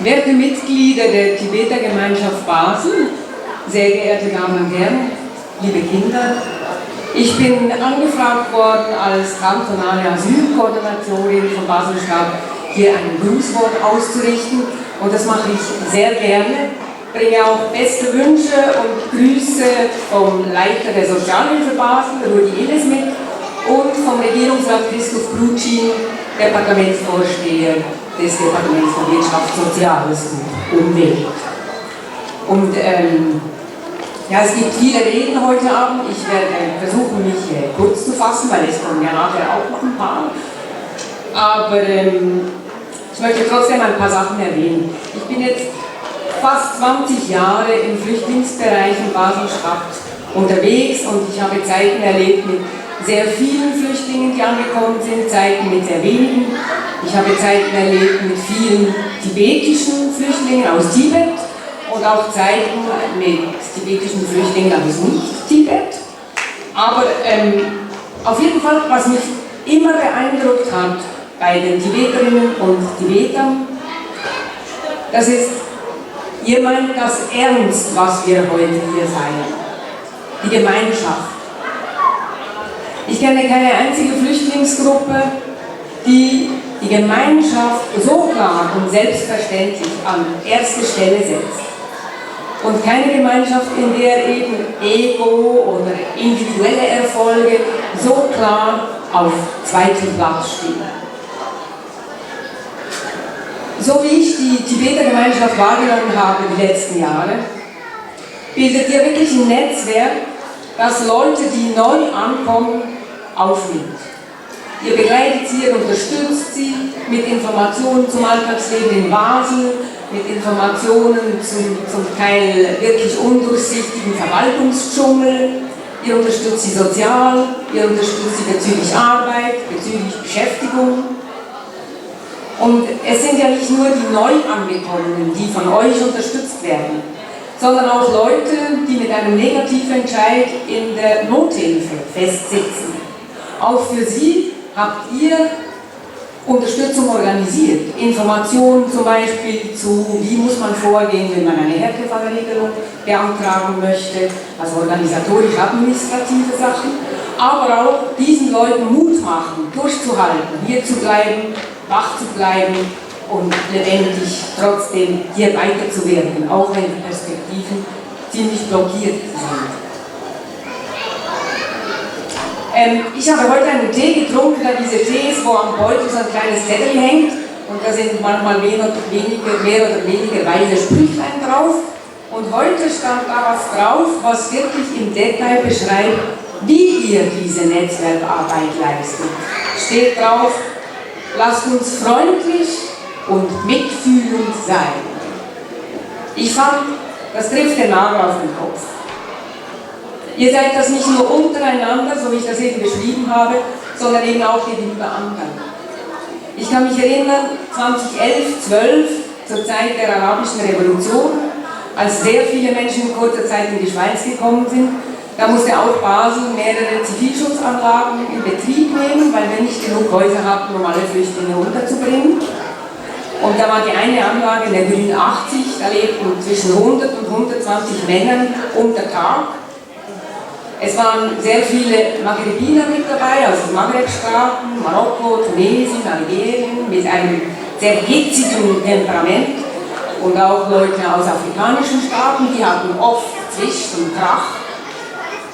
Speaker 8: Werte Mitglieder der Tibeter Gemeinschaft Basel, sehr geehrte Damen und Herren, liebe Kinder, ich bin angefragt worden als kantonale Asylkoordinatorin von Basel-Stadt, hier ein Grußwort auszurichten, und das mache ich sehr gerne. Bringe auch beste Wünsche und Grüße vom Leiter der Sozialhilfe Basel, Rudi Illes, mit, und vom Regierungsrat Christoph Brutschin, Departementsvorsteher des Departements für Wirtschaft, Soziales und Umwelt. Und ja, es gibt viele Reden heute Abend. Ich werde versuchen, mich kurz zu fassen, weil es kommen ja nachher auch noch ein paar. Aber ich möchte trotzdem ein paar Sachen erwähnen. Ich bin jetzt fast 20 Jahre im Flüchtlingsbereich in Basel-Stadt unterwegs, und ich habe Zeiten erlebt mit sehr vielen Flüchtlingen, die angekommen sind, Zeiten mit sehr wenigen. Ich habe Zeiten erlebt mit vielen tibetischen Flüchtlingen aus Tibet und auch Zeiten mit tibetischen Flüchtlingen aus Nicht-Tibet. Aber auf jeden Fall, was mich immer beeindruckt hat bei den Tibeterinnen und Tibetern, das ist, ihr meint das ernst, was wir heute hier feiern. Die Gemeinschaft. Ich kenne keine einzige Flüchtlingsgruppe, die die Gemeinschaft so klar und selbstverständlich an erste Stelle setzt. Und keine Gemeinschaft, in der eben Ego oder individuelle Erfolge so klar auf zweiten Platz stehen. So wie ich die Tibeter-Gemeinschaft wahrgenommen habe die letzten Jahre, bildet ihr wirklich ein Netzwerk, das Leute, die neu ankommen, aufnimmt. Ihr begleitet sie, ihr unterstützt sie mit Informationen zum Alltagsleben in Basel, mit Informationen zum Teil wirklich undurchsichtigen Verwaltungsdschungel. Ihr unterstützt sie sozial, ihr unterstützt sie bezüglich Arbeit, bezüglich Beschäftigung. Und es sind ja nicht nur die Neuangekommenen, die von euch unterstützt werden, sondern auch Leute, die mit einem Negativentscheid in der Nothilfe festsitzen. Auch für sie habt ihr Unterstützung organisiert. Informationen zum Beispiel zu, wie muss man vorgehen, wenn man eine Härtefallregelung beantragen möchte, also organisatorisch-administrative Sachen, aber auch diesen Leuten Mut machen, durchzuhalten, hier zu bleiben, wach zu bleiben und lebendig trotzdem hier weiterzuwirken, auch wenn die Perspektiven ziemlich blockiert sind. Ich habe heute einen Tee getrunken, da diese Tees, wo am Beutel so ein kleines Zettel hängt, und da sind manchmal mehr oder weniger weise Sprüchlein drauf. Und heute stand da was drauf, was wirklich im Detail beschreibt, wie ihr diese Netzwerkarbeit leistet. Steht drauf: Lasst uns freundlich und mitfühlend sein. Ich fand, das trifft den Nagel auf den Kopf. Ihr seid das nicht nur untereinander, so wie ich das eben beschrieben habe, sondern eben auch gegenüber anderen. Ich kann mich erinnern, 2011, 12, zur Zeit der Arabischen Revolution, als sehr viele Menschen in kurzer Zeit in die Schweiz gekommen sind, da musste auch Basel mehrere Zivilschutzanlagen in Betrieb nehmen, weil wir nicht genug Häuser hatten, um alle Flüchtlinge unterzubringen. Und da war die eine Anlage in der Grün 80, da lebten zwischen 100 und 120 Männern unter Tag. Es waren sehr viele Maghrebiner mit dabei, also Maghreb-Staaten, Marokko, Tunesien, Algerien, mit einem sehr hitzigen Temperament. Und auch Leute aus afrikanischen Staaten, die hatten oft Zwist und Krach.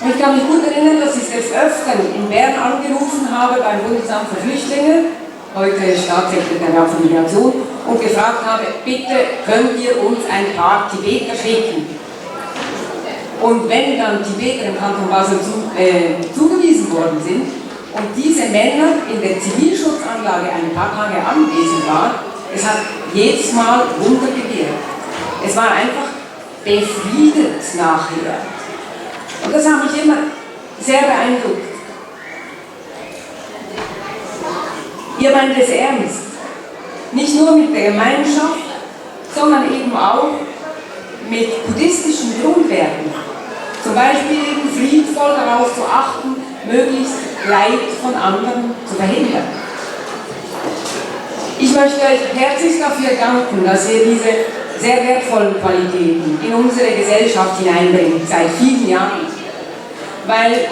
Speaker 8: Und ich kann mich gut erinnern, dass ich des Öfteren in Bern angerufen habe beim Bundesamt für Flüchtlinge, heute Staatssekretariat für Migration, und gefragt habe, bitte könnt ihr uns ein paar Tibeter schicken. Und wenn dann Tibeter im Kanton Basel zugewiesen worden sind und diese Männer in der Zivilschutzanlage ein paar Tage anwesend waren, es hat jedes Mal Wunder gewirkt. Es war einfach befriedet nachher. Und das hat mich immer sehr beeindruckt. Ihr meint es ernst. Nicht nur mit der Gemeinschaft, sondern eben auch mit buddhistischen Grundwerten. Zum Beispiel eben friedvoll darauf zu achten, möglichst Leid von anderen zu verhindern. Ich möchte euch herzlich dafür danken, dass ihr diese sehr wertvollen Qualitäten in unsere Gesellschaft hineinbringt, seit vielen Jahren. Weil,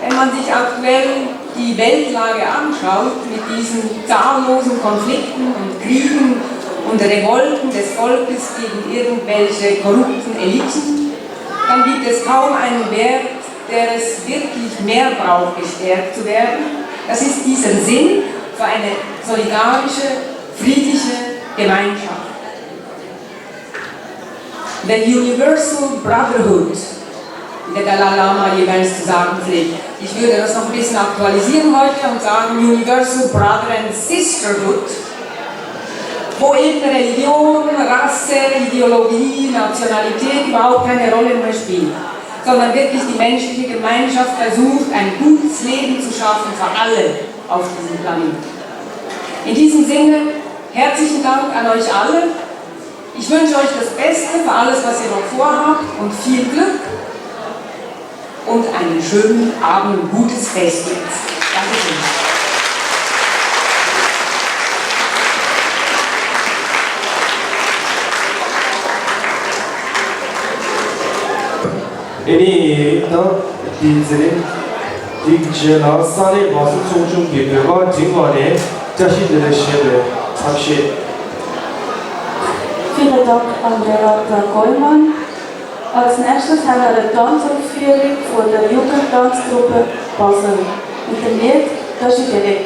Speaker 8: wenn man sich aktuell die Weltlage anschaut, mit diesen zahllosen Konflikten und Kriegen und Revolten des Volkes gegen irgendwelche korrupten Eliten, dann gibt es kaum einen Wert, der es wirklich mehr braucht, gestärkt zu werden. Das ist dieser Sinn für eine solidarische, friedliche Gemeinschaft. The Universal Brotherhood, wie der Dalai Lama jeweils zu sagen pflegt. Ich würde das noch ein bisschen aktualisieren heute und sagen Universal Brother and Sisterhood, wo eben Religion, Rasse, Ideologie, Nationalität überhaupt keine Rolle mehr spielt, sondern wirklich die menschliche Gemeinschaft versucht, ein gutes Leben zu schaffen für alle auf diesem Planeten. In diesem Sinne, herzlichen Dank an euch alle. Ich wünsche euch das Beste für alles, was ihr noch vorhabt und viel Glück und einen schönen Abend, ein gutes Fest jetzt. Dankeschön.
Speaker 1: Ini di sini di jena sani basu chungchung gibeva jingwane jashi dele shebe abshe.
Speaker 2: Vielen Dank an Beata Gollmann. Als nächstes haben wir eine Tanzaufführung von der Jugendtanzgruppe Basel mit dem Lied «Das ist der Weg».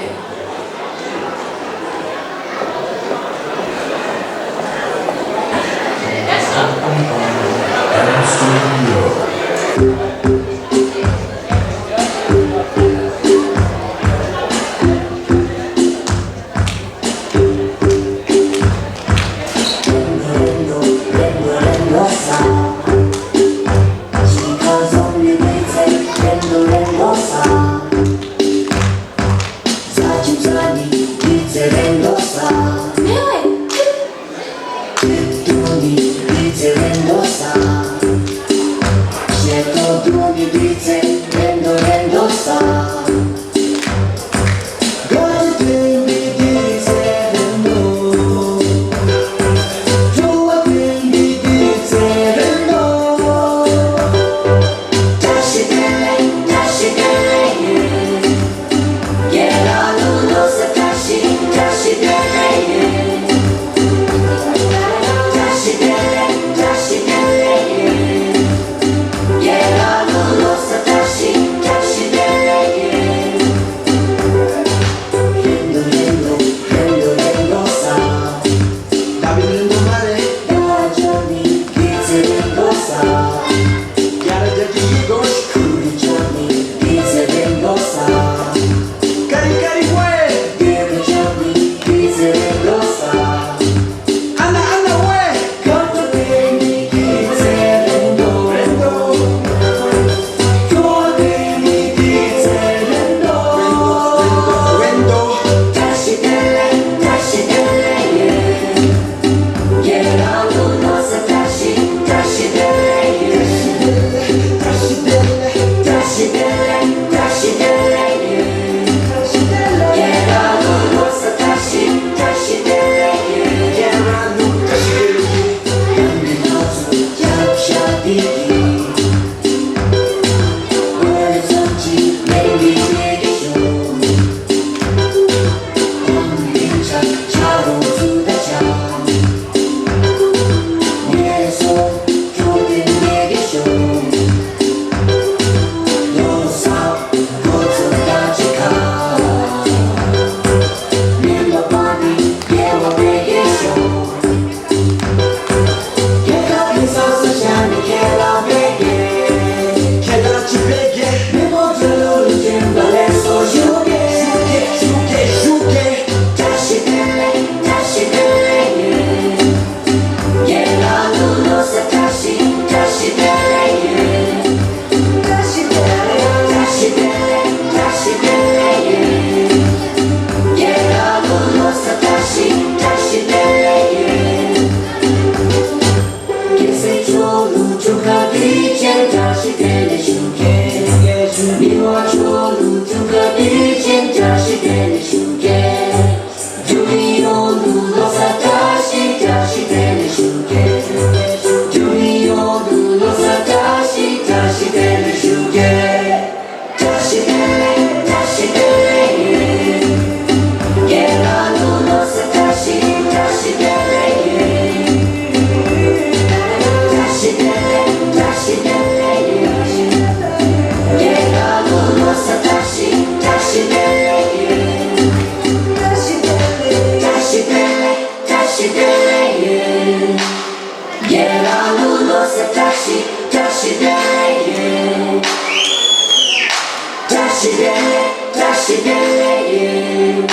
Speaker 9: 다시 벨레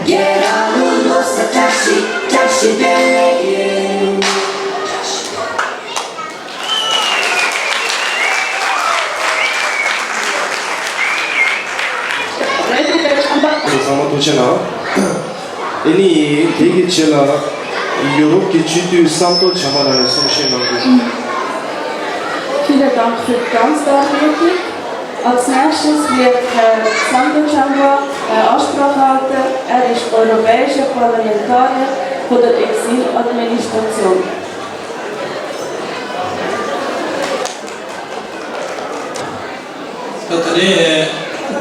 Speaker 9: Get out of lost 다시 벨레
Speaker 1: sama tuchena ini degi chela Europe ki chitu santo chamala soshen nangu.
Speaker 2: Vielen Dank für die Ganztagrednerin. Als nächstes wird Herr Sandro Chamba Ansprache halten. Er ist europäischer Parlamentarier von der Exiladministration.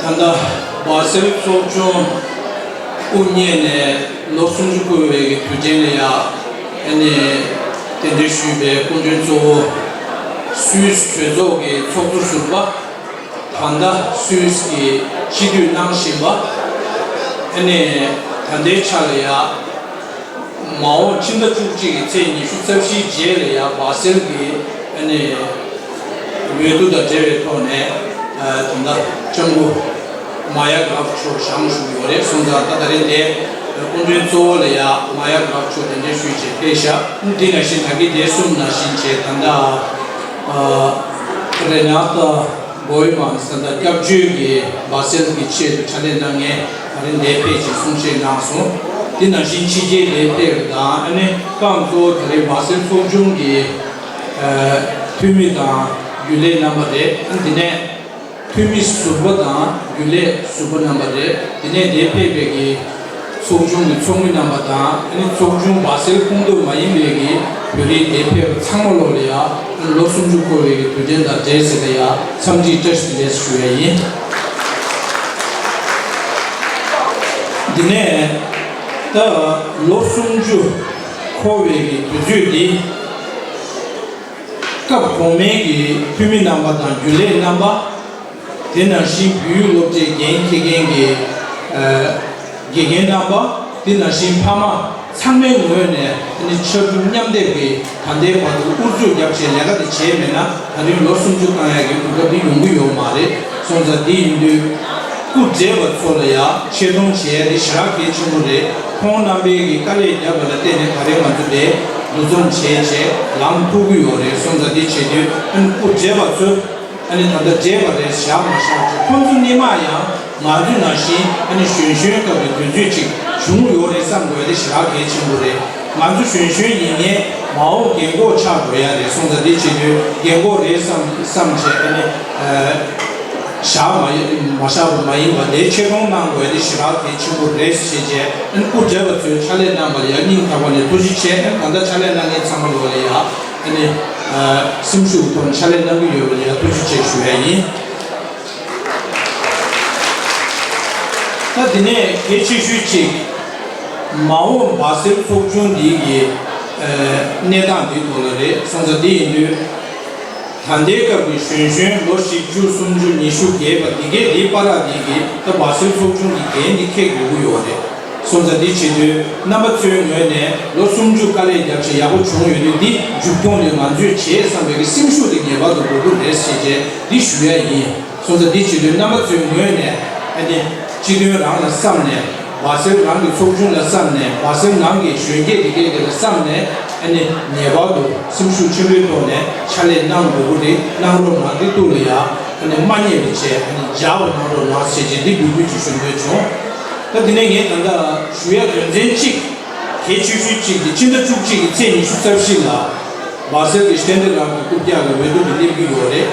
Speaker 10: 단다 바셀 소총 운년에 노승주고에게 규제내야 아니 텐데슈베 공전조 스위스 최적의 속도수바 단다 스위스기 지류 낭심바 아니 단대 차려야 마오 진짜 주직이 제니 수습시 제려야 바셀기 아니 외도다 제외톤에 단다 정부 마약 합초 상수 요래 손자다 다른데 공전조려야 마약 합초 된제 수지 대샤 디나 신하기 대숨나 신체 단다 레나타 보이만 산다 갑주기 바셀기 체 차례당에 다른 대페이지 순시 나서 디나 신치제 대페다 아니 강조 다른 바셀 소중기 투미다 율레 남바데 안디네 투미 수보다 율레 수보 남바데 디네 대페베기 소중기 총미 남바다 아니 소중 바셀 공도 많이 베기 요리 대페 창mol로리아 로순주코에게 두젠다 제세야 삼지 저스데스슈에이 디네 더 로순주 코웨기 두주디 갑고메기 투미 남바다 율레 남바 디나 신비유롭제 겐케겐게 게겐 남바 디나 신파마 상맹원에 아니 처분냠대비 반대 봐도 우주 약체 내가 제메나 아니 로순주 강에게 그거비 용구요 말에 손자디인도 꾸제버 소려야 최동치에 시작이 중물에 통남베기 깔레 잡을 때는 가려만데 노좀 제제 람투구요래 손자디 제대 한 꾸제버서 아니 다들 제버에 샤마샤 폰주니마야 마주나시 아니 쉔쉔가 그주지 중요의 상고의 시작의 친구래 만주 쉔쉔이에 마오 개고 차고야 돼 손자디 제대 개고의 삼제 아니 샤마 마샤 마이마 내체공만 거의 시작의 친구래 시제 한 꾸제버 차례나 말이야 닝타원에 도시체 간다 차례나게 상고야 아니 심수부터 차례나고 요리야 도시체 수행이 다디네 개치슈치 마오 바셀 소중디기 내단디 돌레 선자디인도 단대가 그 쉔쉔 로시 주순주 니슈게 바디게 리파라디기 더 바셀 소중디 개니케 고요데 손자디치도 남아츠여네 로숨주 깔레 잡체 야고 중요디 주경의 만주 제상백의 심수의 예바도 보고 레시제 디슈야이 손자디치도 남아츠여네 아니 지도랑 삼네 와서 랑의 소중의 삼네 와서 랑의 쉐게디게 삼네 아니 예바도 심수 치료도네 찰레 남 보고디 나로 만디 돌이야 아니 많이 비체 아니 자원으로 나세지 디비비 주신거죠 그들에게 단다 수야 전쟁식 개취수식 진짜 죽식 제니 수습실라 마서 스탠드라고 국가가 외도 빌리기 요래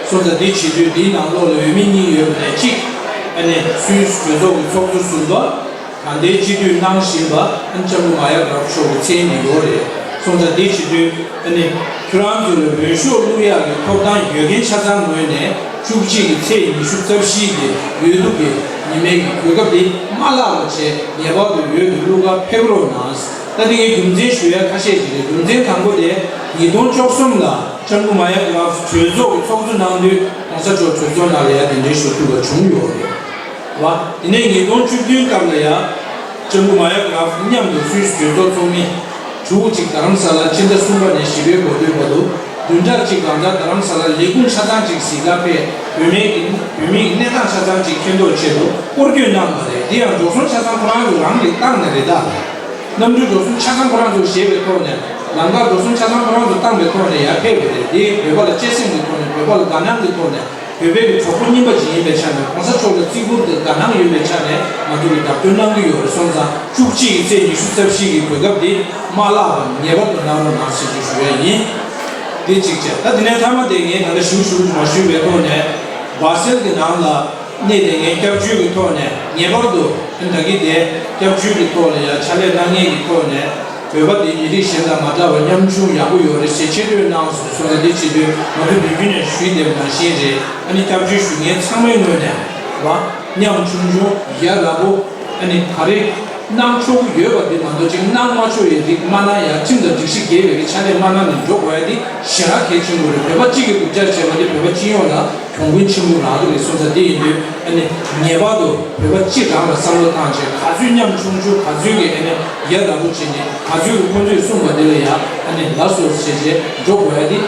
Speaker 10: 소자디 치주디 나로 의미니 요래치 아니 수스 조조 속도수가 안데 지주 낭심바 한점을 마야가 쇼고 제니 요래 소자디 치주 아니 그란주를 외쇼루야게 토단 여긴 차장 노네 죽식 제니 수습시기 외도게 이메기 그거비 말라고체 예바도 외도루가 페브로나스 다디게 금제 수야 가시지 금제 강고데 이돈 쪽সম라 전부 마야가 최조 속도 나온데 가서저 최조 나려야 되는 수도가 중요해 와 이내 이돈 주균 감래야 전부 마야가 그냥도 수수 최조 좀이 주직 다른 살아 진짜 순간에 시베 보도 dunjar chi ganga dharam sala legun chadang chi siga pe yume netan 차상 지킨도 제도 꼬르교 남바래 디야 조선 차상 불안도 랑리 땅내리다 남주 조선 차상 불안도 시에 거네 남가 조선 차상 불안도 땅에 거네 야페베 디 배발 제생도 거네 배발 가난도 거네 배배의 조건님과 지인의 차네 공사 쪽의 지구도 가난 유의 차네 마두리다 변남도 요 선사 죽지 이제 이슈섭식이 그겁디 말라 예버도 나오는 나시 주셔야니 디 직접 다들 담아 되게 나를 슈슈 마슈 배도네 바셀게 나라 네데게 겹주기 토네 예버도 한다기 데 겹주기 토네 차례 당행이 토네 배바디 일이 신다 맞아 원념주 야구 요리 세체를 나와서 소리디 지도 모두 비비는 쉬되는 시제 아니 겹주 중에 참여 노네 와 냠중주 야라고 아니 가리 남초 여바디 만도 지금 남마초에 만나야 진짜 즉시 계획이 차례 만나는 조과야디 시작해 친구를 배바지게 국자체마디 배바지요나 평균 친구 나도 소자디 아니 네바도 배바지가 살로 당시 가주념 중주 가주게 되는 야라고 지니 가주 본주 숨어들어야 아니 나서 세제 조과야디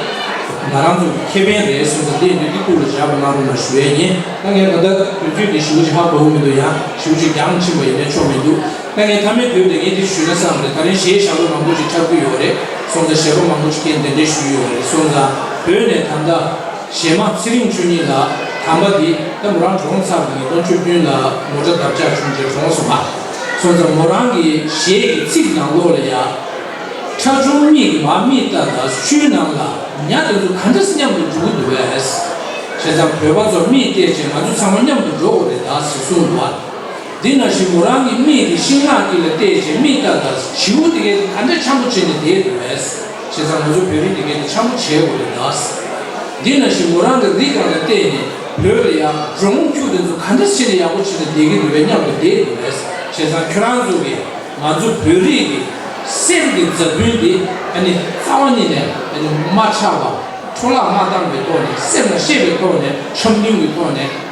Speaker 10: 나랑도 케벤에 소자디 니꾸를 잡아나는 수행이 당에 가다 그주디 시우지하고 오면도야 시우지 양치고 있는 초면도 당에 담에 되게 이 수련상을 다른 시에샤로 망고지 찾고 요래 손자 셰로 망고지 켄데 수요래 손자 변에 단다 셰마 스림 중이라 담바디 담랑 좋은 사람이 돈 주변나 모자 답자 중제 좋아서마 손자 모랑이 시에 찍나로래야 차중미 마미다다 수능라 냐도 간다스냐도 주고도 해스 세상 배워서 미대지 아주 상원념도 줘오래다 수수와 디나시 모랑이 미디 신나기를 대지 미다다 지우디게 간다 참부치는 대도에스 세상 아주 별이 되게 참부치고래다 디나시 모랑의 리가가 때니 별이야 종교도 간다시는 야고치는 되게 왜냐면 대도에스 세상 교란족이 아주 별이 셈기 자빌디 아니 사원이네 아니 마차와 초라 마당에 돈에 셈나 셰베 돈에 청림이 돈에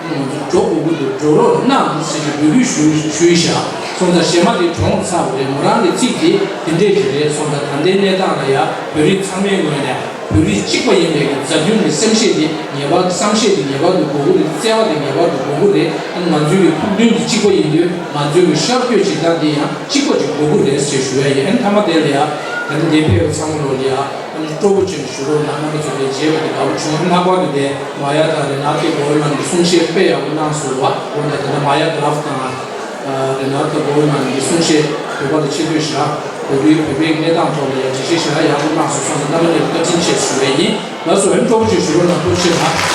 Speaker 10: 조고도 조로 나무시지 비슈슈샤 손자 셰마디 종사우에 모란데 지기 인데지레 손자 단데네다가야 별이 참여하네 별이 찍고 있는 자균의 생시디 예바 상시디 예바도 보고를 세와디 예바도 보고를 만주의 풍등이 찍고 있는 만주의 샤프요 지다디야 찍고 보고를 세슈에 엔타마델이야 근데 대표 상으로야 프로브진 주로 나만의 저기 제가 가고 중앙하고 돼 마야다를 나게 보이면 순시에 빼야 나서와 원래 그 마야 드라프트나 레나트 보이면 순시에 그거를 치료시라 우리 배배 내당 쪽에 지시시라 야구 나서 선수 나는 그 진짜 수행이 나서 왼쪽으로 주로 나도 치라